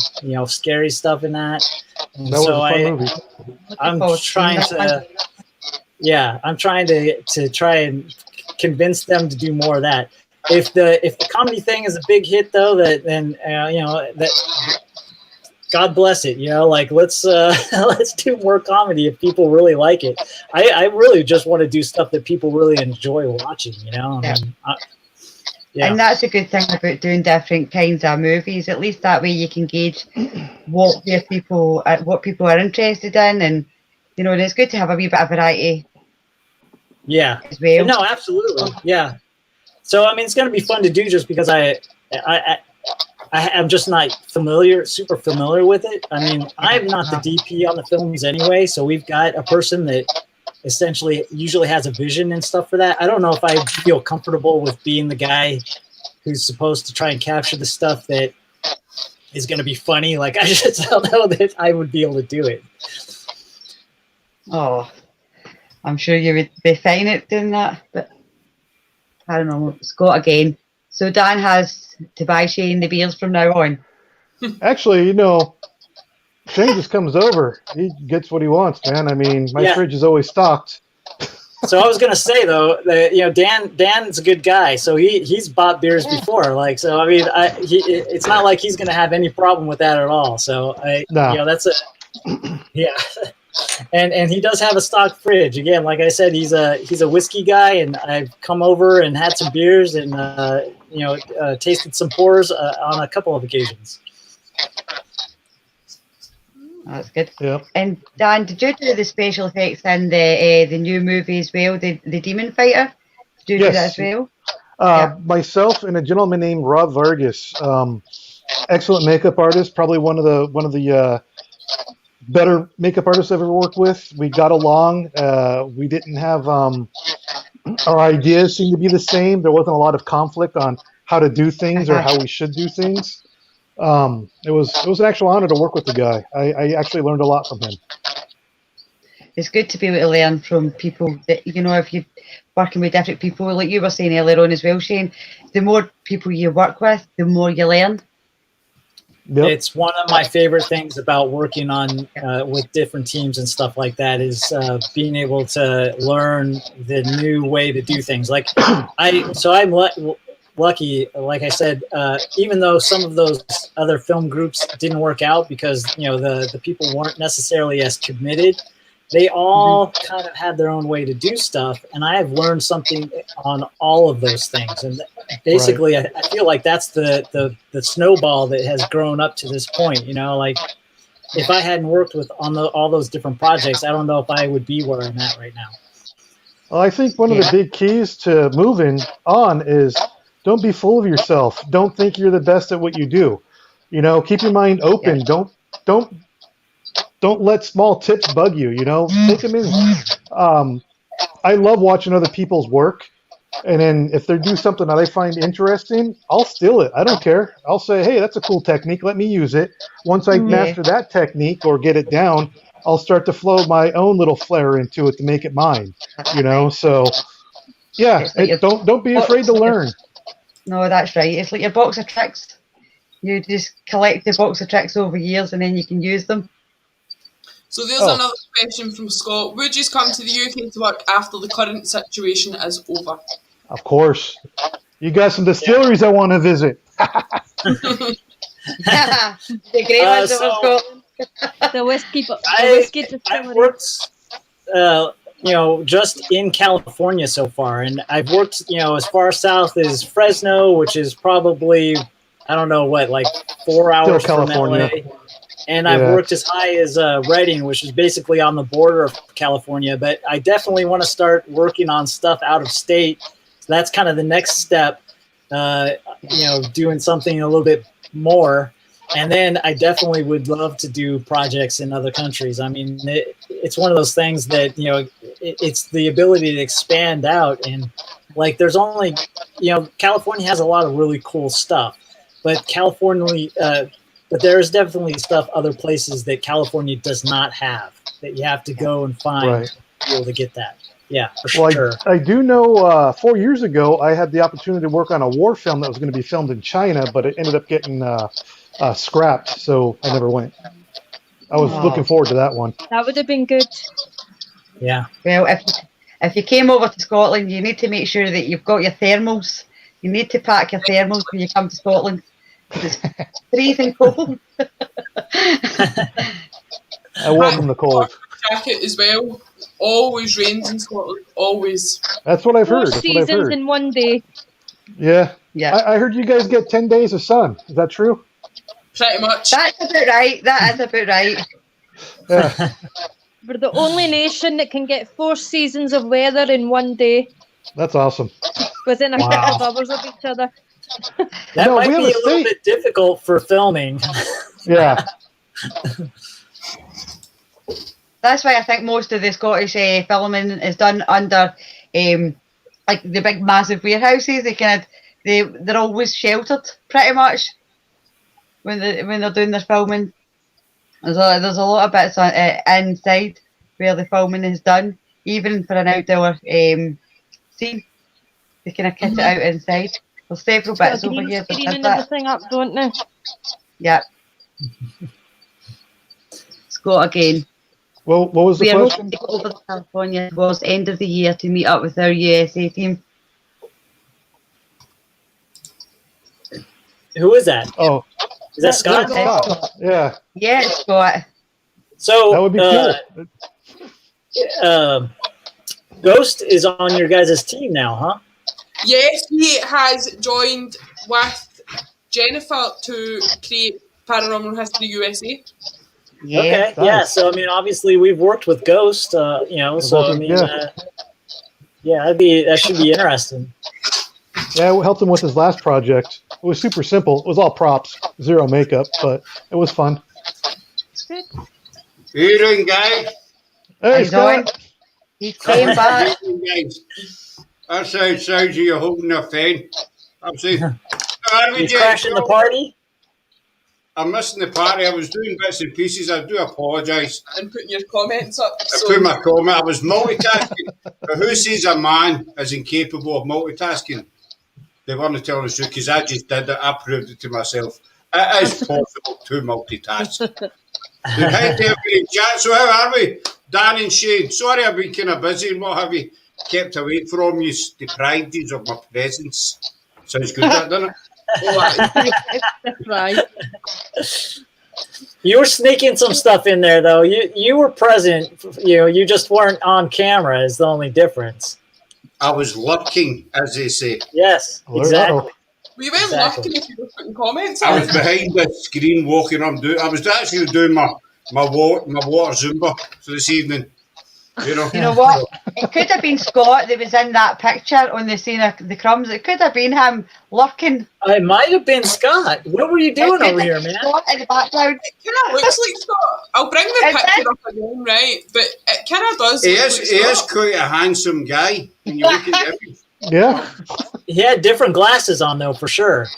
scary stuff in that. And that was a fun movie. I'm trying to try and convince them to do more of that. If the comedy thing is a big hit, though, then God bless it. Let's do more comedy if people really like it. I really just want to do stuff that people really enjoy watching. Yeah. And that's a good thing about doing different kinds of movies. At least that way you can gauge what people are interested in, and it's good to have a wee bit of variety. Yeah. As well. No, absolutely. Yeah. So I mean, it's going to be fun to do just because I'm just not super familiar with it. I mean, I'm not the DP on the films anyway, so we've got a person that essentially usually has a vision and stuff for that. I don't know if I feel comfortable with being the guy who's supposed to try and capture the stuff that is going to be funny. Like, I just don't know that I would be able to do it. Oh, I'm sure you would be fine at doing that, but I don't know. Scott again. So Dan has to buy Shane the beers from now on. Actually, Shane just comes over. He gets what he wants, man. I mean, my fridge is always stocked. So I was gonna say though that Dan's a good guy, so he's bought beers before. Like, so I mean, it's not like he's gonna have any problem with that at all. So that's and he does have a stocked fridge. Again, like I said, he's a whiskey guy, and I've come over and had some beers and tasted some pours on a couple of occasions. That's good. Yeah. And Dan, did you do the special effects in the new movie as well, the Demon Fighter? Did you do that as well? Myself and a gentleman named Rob Vargas, excellent makeup artist, probably one of the better makeup artists I've ever worked with. We got along. We didn't have our ideas seemed to be the same. There wasn't a lot of conflict on how to do things or how we should do things. It was an actual honor to work with the guy. I actually learned a lot from him. It's good to be able to learn from people that, if you're working with different people, like you were saying earlier on as well, Shane, the more people you work with, the more you learn. Yep. It's one of my favorite things about working on with different teams and stuff like that is being able to learn the new way to do things. Like I'm lucky, like I said, even though some of those other film groups didn't work out because the people weren't necessarily as committed, they all kind of had their own way to do stuff, and I have learned something on all of those things. And basically, I feel like that's the snowball that has grown up to this point. Like if I hadn't worked with all those different projects, I don't know if I would be where I'm at right now. Well, I think one of the big keys to moving on is don't be full of yourself. Don't think you're the best at what you do. Keep your mind open. Don't let small tips bug you. Take them in. I love watching other people's work, and then if they do something that I find interesting, I'll steal it. I don't care. I'll say, hey, that's a cool technique. Let me use it. Once I master that technique or get it down, I'll start to flow my own little flair into it to make it mine. So don't be afraid to learn. No, that's right. It's like your box of tricks. You just collect the box of tricks over years and then you can use them. So there's another question from Scott. Would you come to the UK to work after the current situation is over? Of course. You got some distilleries I want to visit. The great ones of Scotland. The whiskey I've worked just in California so far, and I've worked as far south as Fresno, which is probably 4 hours from LA. and I've worked as high as Reading, which is basically on the border of California. But I definitely want to start working on stuff out of state. So that's kind of the next step. Doing something a little bit more. And then I definitely would love to do projects in other countries. I mean, it's one of those things that, it's the ability to expand out. And like, there's only, California has a lot of really cool stuff, but but there's definitely stuff other places that California does not have that you have to go and find to be able to get that. Yeah, for sure. I do know 4 years ago, I had the opportunity to work on a war film that was going to be filmed in China, but it ended up getting scrapped, so I never went. I was looking forward to that one. That would have been good. Yeah. Well, if you came over to Scotland, you need to make sure that you've got your thermals. You need to pack your thermals when you come to Scotland. It's freezing cold. I welcome the cold. Jacket as well. Always rains in Scotland. Always. That's what I've heard. 4 seasons in one day. Yeah. Yeah. I heard you guys get 10 days of sun. Is that true? Pretty much. That's about right. That is about right. Yeah. We're the only nation that can get 4 seasons of weather in one day. That's awesome. Within a couple of hours of each other. That might be a little bit difficult for filming. Yeah. That's why I think most of the Scottish filming is done under like the big massive warehouses. They're always sheltered pretty much when they're doing their filming. There's a lot of bits inside where the filming is done, even for an outdoor scene. They kind of kit it out inside. There's several bits over here. Screening everything up, don't they? Yeah. Scott again. Well, what was the we are question? hoping to go over to California towards the end of the year to meet up with our USA team. Who is that? Oh, is that Scott? Scott. Yeah. Yeah, it's Scott. So that would be cool. Ghost is on your guys' team now, huh? Yes, he has joined with Jennifer to create Paranormal History USA. Yeah, okay, yeah. So I mean, obviously we've worked with Ghost, So I mean, that should be interesting. Yeah, we helped him with his last project. It was super simple. It was all props, zero makeup, but it was fun. Good. How you doing, guys? Hey, Scott. He came back. That's how it sounds you're holding a fan. I'm saying, you crashing the party? I'm missing the party. I was doing bits and pieces. I do apologise. And putting your comments up. I put my comment. I was multitasking. But who says a man is incapable of multitasking? They weren't telling us because I just did it. I proved it to myself. It is possible to multitask. Hi to everybody in chat. So how are we? Dan and Shane. Sorry I've been kind of busy and what have you. Kept away from you, deprived you of my presence. Sounds good, that, doesn't it? That's right. You were sneaking some stuff in there, though. You were present. You just weren't on camera. Is the only difference. I was lurking, as they say. Yes, exactly. We went lurking if you were putting comments on. I was behind the screen walking on. I was actually doing my water Zumba for this evening. You know what? It could have been Scott that was in that picture on the scene of the crumbs. It could have been him lurking. It might have been Scott. What were you doing over here, man? Scott in the background. It kind of looks like Scott. I'll bring the picture up again, right? But it kind of does. He is quite a handsome guy. When you look at him. Yeah. He had different glasses on, though, for sure.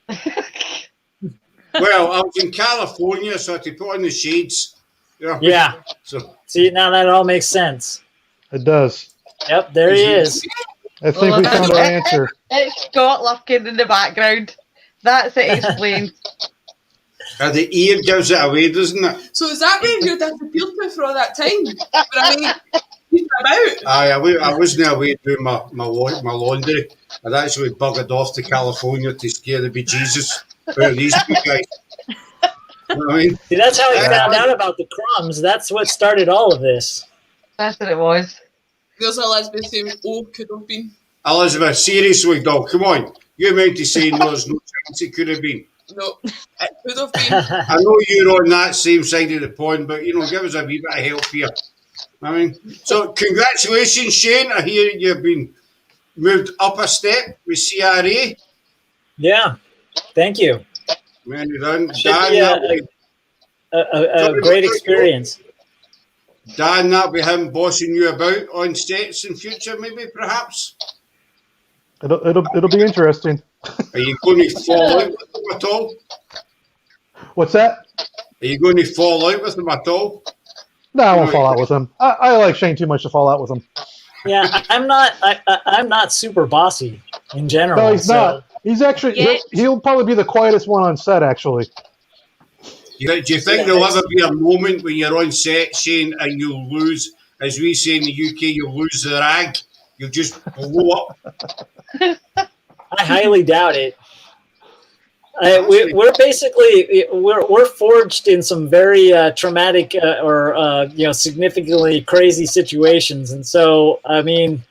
Well, I was in California, so I had to put on the shades. Yeah. So see, now that all makes sense. It does. Yep, there he is. I think we found our answer. It's Scott lurking in the background. That's it explained. The ear gives it away, doesn't it? So is that where you disappeared to for all that time? But I mean, he's about. I wasn't away doing my laundry. I'd actually buggered off to California to scare the bejesus out of these two guys. You know what I mean? See, that's how he found out about the crumbs. That's what started all of this. That's what it was. There's Elizabeth saying, could have been. Elizabeth, seriously, dog, come on. You meant to say no, there's no chance it could have been. No, it could have been. I know you're on that same side of the pond, but give us a wee bit of help here. I mean, so congratulations, Shane. I hear you've been moved up a step with CRA. Yeah, thank you. Man, you're done. Should be a great experience. Dan, that'll be him bossing you about on sets in future, maybe, perhaps. It'll be interesting. Are you going to fall out with them at all? What's that? Are you going to fall out with them at all? No, I won't fall out with him. I like Shane too much to fall out with him. Yeah, I'm not super bossy in general. No, he's not. He's actually he'll probably be the quietest one on set. Actually. Do you think there'll ever be a moment when you're on set, Shane, and you'll lose, as we say in the UK, you'll lose the rag? You'll just blow up? I highly doubt it. We're basically we're forged in some very traumatic or significantly crazy situations, and so I mean,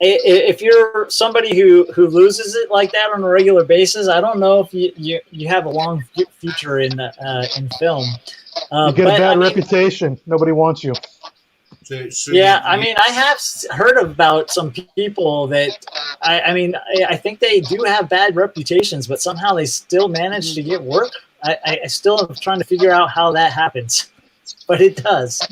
if you're somebody who loses it like that on a regular basis, I don't know if you have a long future in film. You get a bad reputation. Nobody wants you. I mean, I have heard about some people that I think they do have bad reputations, but somehow they still manage to get work. I still am trying to figure out how that happens, but it does.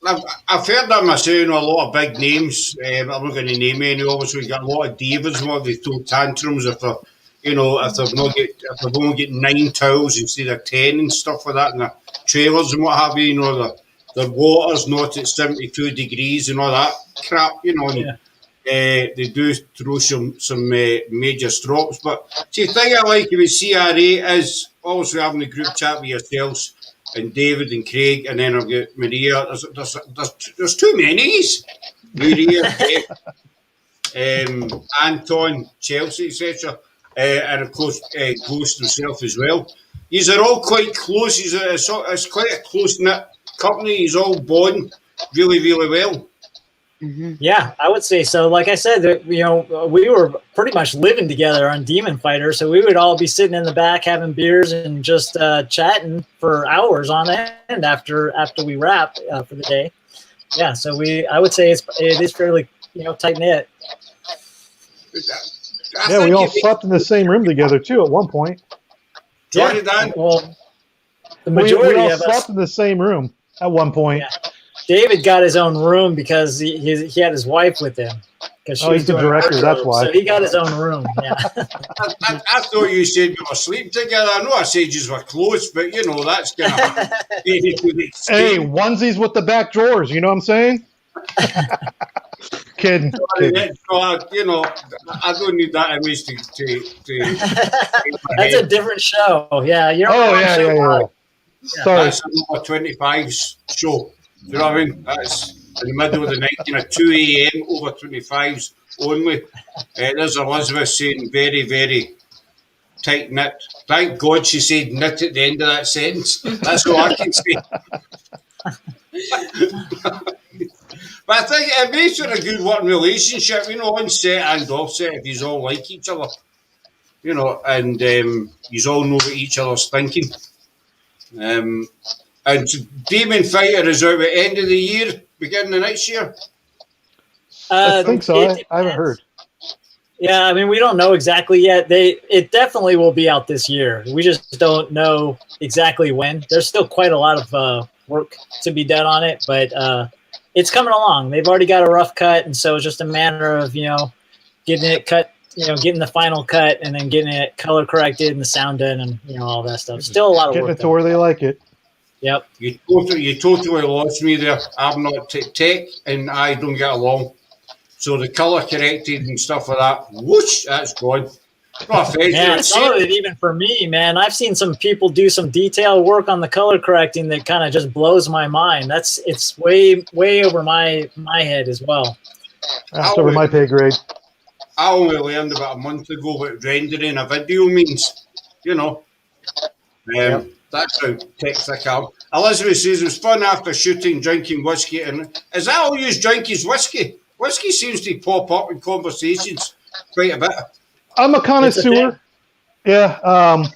I've heard that myself. A lot of big names. I'm not going to name any. Obviously, we've got a lot of divas. A lot of they throw tantrums if they're, if they've only get 9 towels instead of 10 and stuff like that, and the trailers and what have you. The water's not at 72 degrees and all that crap. They do throw some major strops. But see, the thing I like with CRA is obviously having a group chat with yourselves. And David and Craig, and then I've got Maria. There's too many. Maria, Anton, Chelsea, etc. And of course, Ghost himself as well. These are all quite close. It's quite a close-knit company. He's all bond really, really well. Mm-hmm. Yeah, I would say so. Like I said, we were pretty much living together on Demon Fighter, so we would all be sitting in the back having beers and just chatting for hours on end after we wrap for the day. Yeah, so I would say it is fairly tight knit. Yeah, we all slept in the same room together too at one point. Yeah, well, the majority we all of us slept in the same room at one point. Yeah. David got his own room because he had his wife with him. He's the director, that's why. So he got his own room, yeah. I thought you said you were sleeping together. I know I said you were close, but that's kind of... Hey, onesies with the back drawers, you know what I'm saying? Kidding. I don't need that image to That's a different show. Yeah, you're yeah. Sorry. That's a number 25's show. Do you know what I mean? That's in the middle of the night, 2 a.m. over 25s only. There's Elizabeth saying very, very tight knit. Thank God she said knit at the end of that sentence. That's all I can say. But I think it makes it a good working relationship, on set and off set, if you all like each other, and you all know what each other's thinking. And Demon Fighter is out at the end of the year, beginning of next year? I think so. I haven't heard. Yeah, I mean, we don't know exactly yet. It definitely will be out this year. We just don't know exactly when. There's still quite a lot of work to be done on it, but it's coming along. They've already got a rough cut, and so it's just a matter of, getting it cut, getting the final cut, and then getting it color corrected and the sound done, and all that stuff. Still a lot of work. Getting it to where they like it. Yep. You totally lost me there. I'm not tech, and I don't get along. So the color corrected and stuff like that, whoosh, that's gone. Some of it, even for me, man, I've seen some people do some detailed work on the color correcting that kind of just blows my mind. It's way over my head as well. That's over my pay grade. I only learned about a month ago what rendering a video means. That's how tech I am. Elizabeth says it was fun after shooting, drinking whiskey. And is that all you drink is whiskey? Whiskey seems to pop up in conversations quite a bit. I'm a connoisseur. Yeah.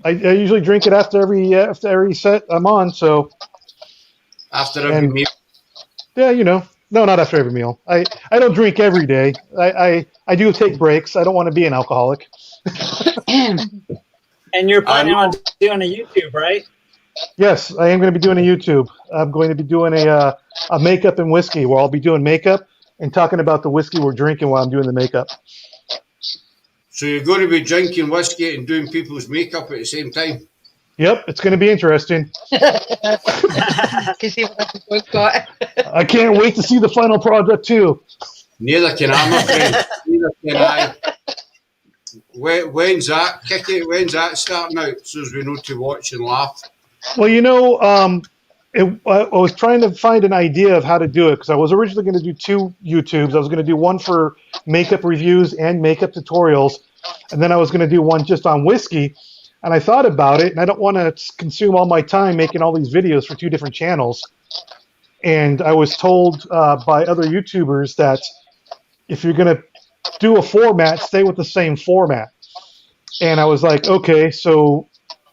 I usually drink it after every set I'm on. So After every meal. Yeah, no, not after every meal. I don't drink every day. I do take breaks. I don't want to be an alcoholic. And you're planning on doing a YouTube, right? Yes, I am going to be doing a YouTube. I'm going to be doing a makeup and whiskey where I'll be doing makeup and talking about the whiskey we're drinking while I'm doing the makeup. So you're going to be drinking whiskey and doing people's makeup at the same time? Yep, it's going to be interesting. Can see what we've got. I can't wait to see the final product too. Neither can I, my friend. Neither can I. When's that? Kick it. When's that starting out? So as we know to watch and laugh. Well, I was trying to find an idea of how to do it because I was originally going to do 2 YouTubes. I was going to do one for makeup reviews and makeup tutorials, and then I was going to do one just on whiskey. And I thought about it, and I don't want to consume all my time making all these videos for 2 different channels. And I was told by other YouTubers that if you're going to do a format, stay with the same format. And I was like, okay, so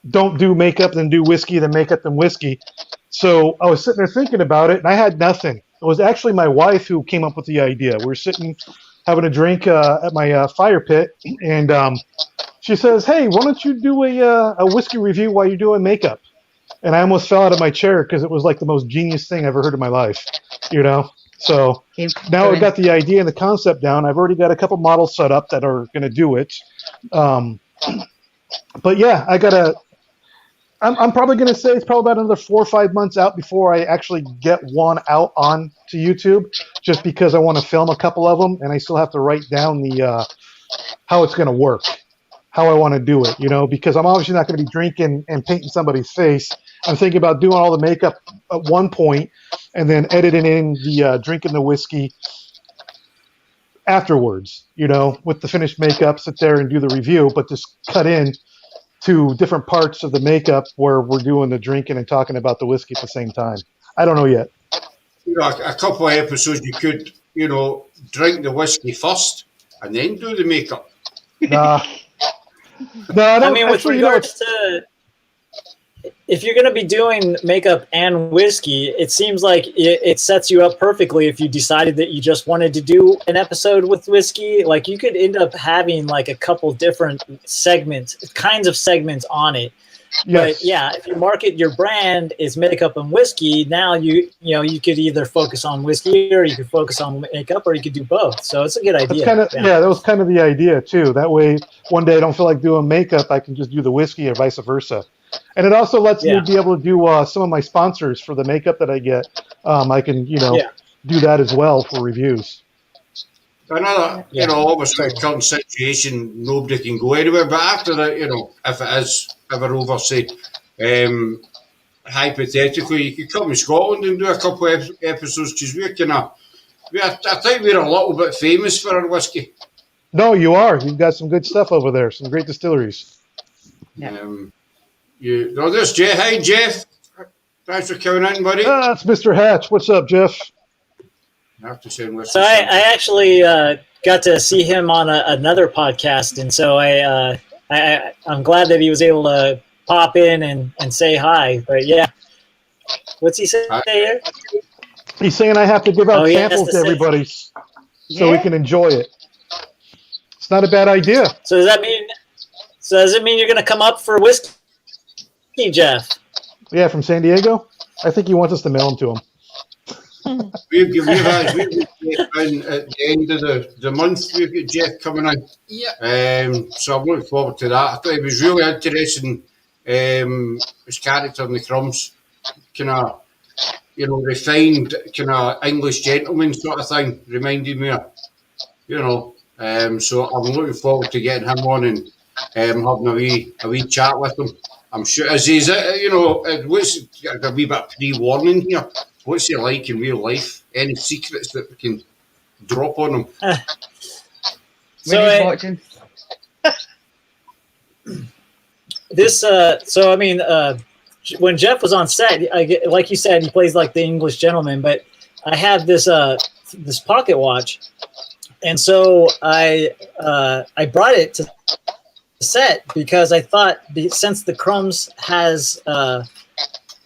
don't do makeup, then do whiskey, then makeup, then whiskey. So I was sitting there thinking about it, and I had nothing. It was actually my wife who came up with the idea. We were sitting having a drink at my fire pit, and she says, hey, why don't you do a whiskey review while you're doing makeup? And I almost fell out of my chair because it was like the most genius thing I've ever heard in my life, So now I've got the idea and the concept down. I've already got a couple models set up that are going to do it. But yeah, I'm probably going to say it's probably about another 4 or 5 months out before I actually get one out on to YouTube, just because I want to film a couple of them and I still have to write down the how it's going to work, how I want to do it, because I'm obviously not going to be drinking and painting somebody's face. I'm thinking about doing all the makeup at one point and then editing in the drinking the whiskey afterwards, with the finished makeup, sit there and do the review, but just cut in to different parts of the makeup where we're doing the drinking and talking about the whiskey at the same time. I don't know yet. A couple of episodes you could, drink the whiskey first and then do the makeup. No, I don't. I mean, with regards to if you're going to be doing makeup and whiskey, it seems like it sets you up perfectly if you decided that you just wanted to do an episode with whiskey. Like, you could end up having like a couple different kinds of segments on it. Yes. But yeah, if you market your brand as makeup and whiskey, now you could either focus on whiskey or you could focus on makeup or you could do both. So it's a good idea. That was kind of the idea too. That way, one day I don't feel like doing makeup, I can just do the whiskey or vice versa. And it also lets me be able to do some of my sponsors for the makeup that I get. I can, do that as well for reviews. Another, obviously the current situation, nobody can go anywhere. But after that, if it is ever over, say, hypothetically, you could come to Scotland and do a couple of episodes because I think we're a little bit famous for our whiskey. No, you are. You've got some good stuff over there. Some great distilleries. Yeah. There's Jeff. Hi, Jeff. Thanks for coming in, buddy. It's Mr. Hatch. What's up, Jeff? So I actually got to see him on another podcast, and so I'm glad that he was able to pop in and say hi. But yeah, what's he saying here? He's saying I have to give out samples to everybody so we can enjoy it. It's not a bad idea. So does it mean you're going to come up for whiskey, Jeff? Yeah, from San Diego. I think he wants us to mail them to him. We've got Jeff in at the end of the month. We've got Jeff coming in. Yeah. So I'm looking forward to that. I thought it was really interesting. His character in the Crumbs, kind of, refined, kind of English gentleman sort of thing. Reminded me of, So I'm looking forward to getting him on and having a wee chat with him. I'm sure, what's a wee bit of pre-warning here. What's he like in real life? Any secrets that we can drop on him? When he's watching. When Jeff was on set, like you said, he plays like the English gentleman. But I have this pocket watch, and so I brought it to set because I thought since the Crumbs has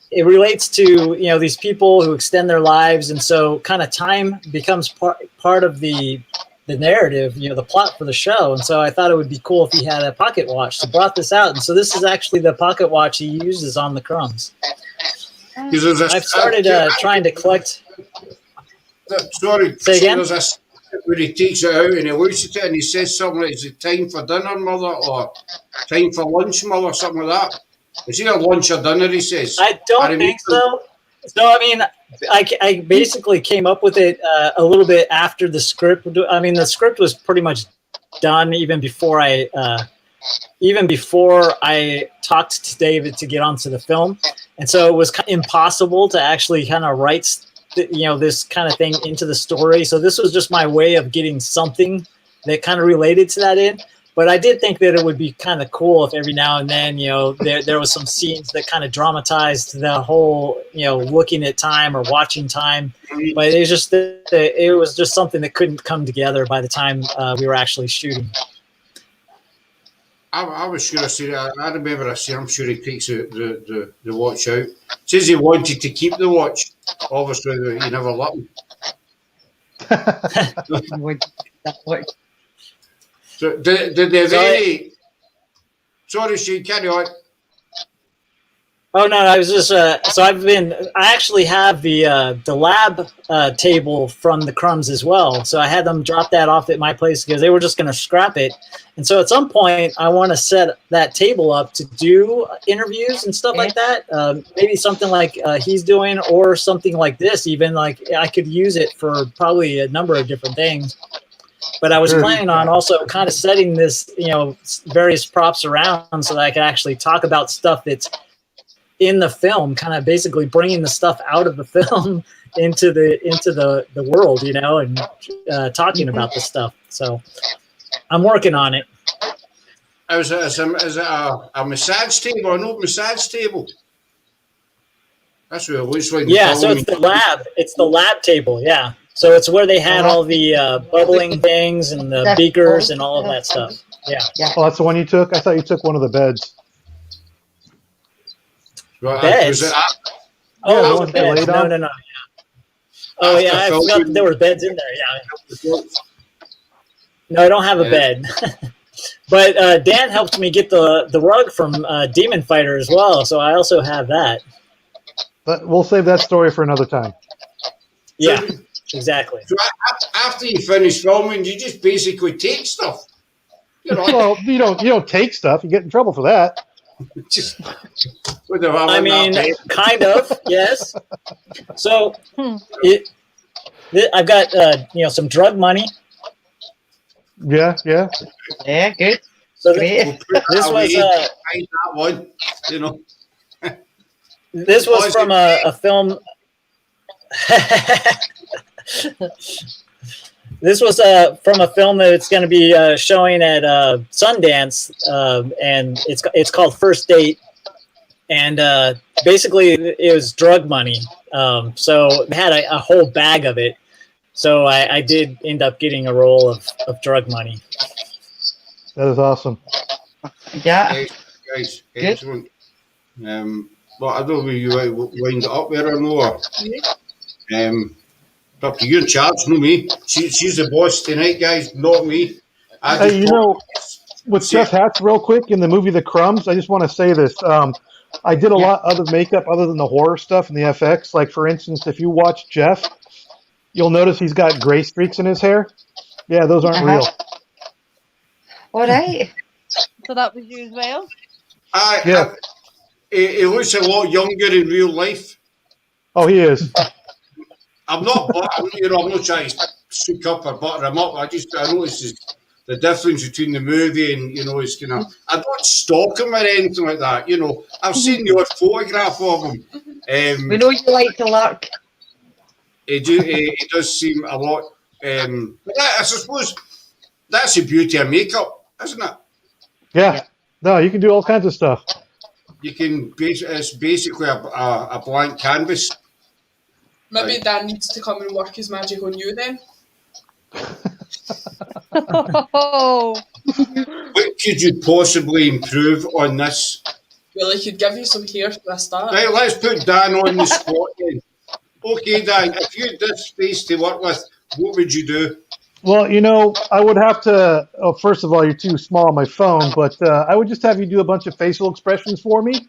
it relates to these people who extend their lives, and so kind of time becomes part of the narrative, the plot for the show. And so I thought it would be cool if he had a pocket watch. So brought this out, and so this is actually the pocket watch he uses on the Crumbs. I've started trying to collect. Sorry, say again. There's a where he takes it out and he looks at it and he says something like, "Is it time for dinner, mother?" or "Time for lunch, mother?" something like that. Is it a lunch or dinner? He says. I don't think so. So I mean, I basically came up with it a little bit after the script. I mean, the script was pretty much done even before I talked to David to get onto the film, and so it was impossible to actually kind of write this kind of thing into the story. So this was just my way of getting something that kind of related to that in. But I did think that it would be kind of cool if every now and then, there was some scenes that kind of dramatized the whole, looking at time or watching time. But it was just something that couldn't come together by the time we were actually shooting. I was sure I remember I said, I'm sure he takes the watch out. Says he wanted to keep the watch. Obviously, he never let him. So did they have any... Sorry, Shane, carry on. Oh no, I was just so I actually have the lab table from the Crumbs as well. So I had them drop that off at my place because they were just going to scrap it. And so at some point I want to set that table up to do interviews and stuff like that. Maybe something like he's doing, or something like this. Even like I could use it for probably a number of different things. But I was planning on also kind of setting this, various props around so that I could actually talk about stuff that's in the film, kind of basically bringing the stuff out of the film into the world, and talking about the stuff. So I'm working on it. Is it a massage table, an old massage table? That's what it looks like. Yeah, so it's the lab. It's the lab table, yeah. So it's where they had all the bubbling things and the beakers and all of that stuff. Yeah. Oh, that's the one you took? I thought you took one of the beds. Right, beds? No. Yeah. Oh, yeah, I forgot that there were beds in there, yeah. No, I don't have a bed. But Dan helped me get the rug from Demon Fighter as well, so I also have that. But we'll save that story for another time. Yeah. Exactly. So after you finish filming, you just basically take stuff. Well, you don't take stuff. You get in trouble for that. I mean, kind of, yes. So I've got some drug money. Yeah, good. So this was that one, This was from a film. This was from a film that it's going to be showing at Sundance, and it's called First Date, and basically it was drug money. So they had a whole bag of it. So I did end up getting a roll of drug money. That is awesome. Yeah. Guys, excellent. Well, I don't know if you wind it up there or no. Up to your charge, no me. She's the boss tonight, guys, not me. Hey, with Jeff Hatch, real quick, in the movie The Crumbs, I just want to say this. I did a lot other makeup other than the horror stuff and the FX. Like, for instance, if you watch Jeff, you'll notice he's got gray streaks in his hair. Yeah, those aren't real. All right. So that was you as well? Yeah. He looks a lot younger in real life. Oh, he is. I'm not trying to soak up or butter him up. I noticed the difference between the movie and it's kind of. I don't stalk him or anything like that. I've seen the odd photograph of him. We know you like to lurk. It does seem a lot. But I suppose that's the beauty of makeup, isn't it? Yeah. No, you can do all kinds of stuff. You can. It's basically a blank canvas. Maybe Dan needs to come and work his magic on you then. Oh. what could you possibly improve on this? Well, I could give you some hair for a start. Right, let's put Dan on the spot then. Okay, Dan, if you had this face to work with, what would you do? Well, I would have to. Oh, first of all, you're too small on my phone, but I would just have you do a bunch of facial expressions for me,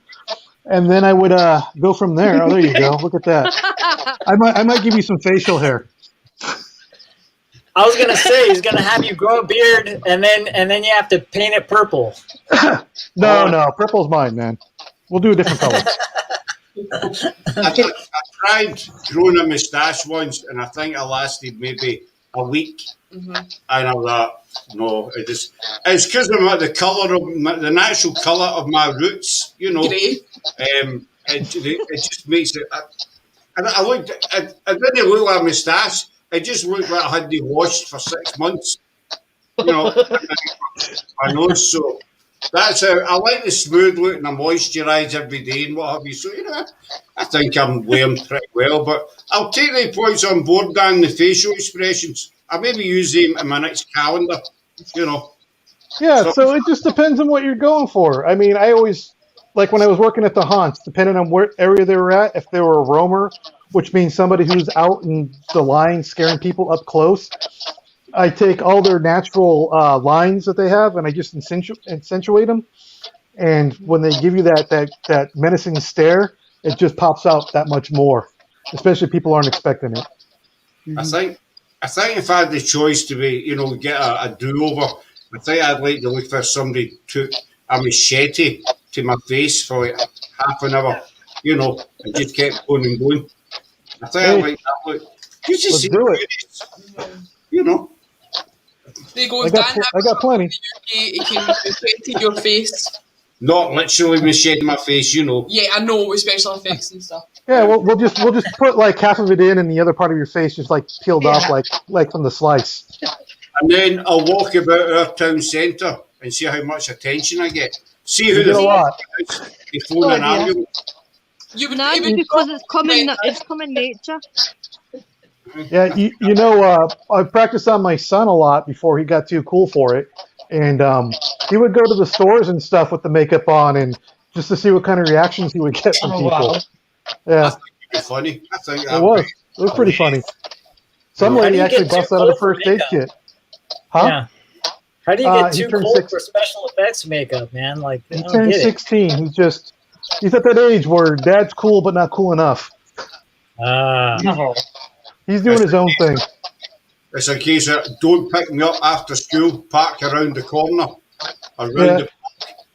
and then I would go from there. Oh, there you go. Look at that. I might give you some facial hair. I was gonna say he's gonna have you grow a beard, and then you have to paint it purple. No, purple's mine, man. We'll do a different color. I tried growing a moustache once, and I think it lasted maybe a week. Mm-hmm. And I thought, no, it's because of the colour of the natural colour of my roots, Grey. It just makes it. I looked. I didn't look like a moustache. It just looked like I had been washed for 6 months. My nose. So that's how I like the smooth look, and I moisturise every day and what have you. So I think I'm wearing pretty well. But I'll take the points on board, Dan. The facial expressions. I'll maybe use them in my next calendar. Yeah. So it just depends on what you're going for. I mean, I always like when I was working at the haunts, depending on what area they were at. If they were a roamer, which means somebody who's out in the line scaring people up close, I take all their natural lines that they have and I just accentuate them. And when they give you that menacing stare, it just pops out that much more, especially if people aren't expecting it. I think if I had the choice to be, get a do-over, I think I'd like to look for somebody took a machete to my face for like half an hour, and just kept going and going. I think I like that look. Let's do it. They go, I got plenty. It can machete your face. Not literally machete my face, Yeah, I know, with special effects and stuff. Yeah, we'll just put like half of it in and the other part of your face just like peeled off like from the slice. And then I'll walk about our town centre and see how much attention I get. See who You get a lot. They phone an ambulance. Because it's common nature. Yeah, I practiced on my son a lot before he got too cool for it, and he would go to the stores and stuff with the makeup on, and just to see what kind of reactions he would get from people. Wow. Yeah, I think it'd be funny. I think it was pretty funny. Some lady actually busted out a first aid kit. Huh? Yeah. How do you get too cold for special effects makeup, man? Like he turned 16. He's at that age where dad's cool but not cool enough. He's doing his own thing. It's a case of don't pick me up after school, park around the corner.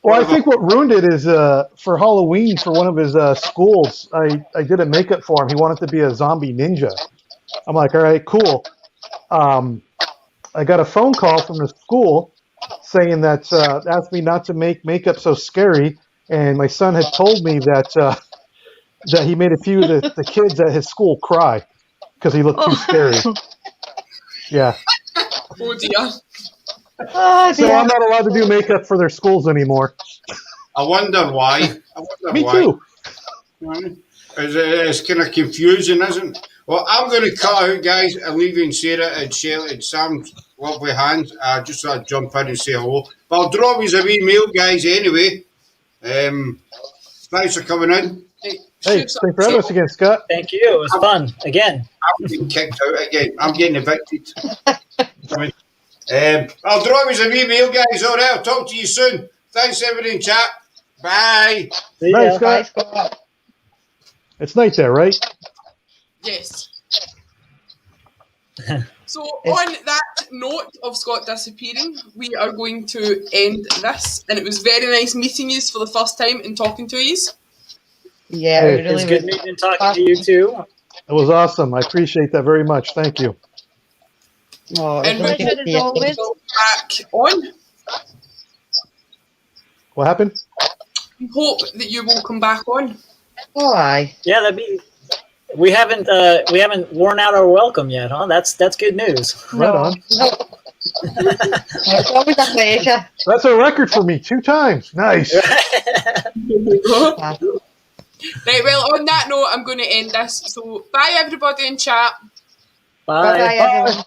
Well, I think what ruined it is for Halloween for one of his schools, I did a makeup for him. He wanted to be a zombie ninja. I'm like, all right, cool. I got a phone call from the school saying that asked me not to make makeup so scary, and my son had told me that he made a few of the kids at his school cry because he looked too scary. Yeah. Oh dear. So I'm not allowed to do makeup for their schools anymore. I wonder why. Me too. It's kind of confusing, isn't it? Well, I'm going to cut out, guys, and leaving Sarah and Shelley and Sam's lovely hands. I just thought I'd jump in and say hello. But I'll drop you a wee mail, guys, anyway. Thanks for coming in. Hey, thanks for having us again, Scott. Thank you. It was fun. Again. I'm getting kicked out again. I'm getting evicted. I'll drop you a wee mail, guys. All right, I'll talk to you soon. Thanks, everybody in chat. Bye. Night, Scott. It's night there, right? Yes. So on that note of Scott disappearing, we are going to end this. And it was very nice meeting you for the first time and talking to you. Yeah, it was good meeting and talking to you too. It was awesome. I appreciate that very much. Thank you. Oh, and we're going to back on. What happened? We hope that you will come back on. Oh, aye. Yeah, that'd be. We haven't worn out our welcome yet, huh? That's good news. Right on. No. It's always a pleasure. That's a record for me. 2 times. Nice. Right, well, on that note, I'm going to end this. So, bye everybody in chat. Bye. Bye, everyone.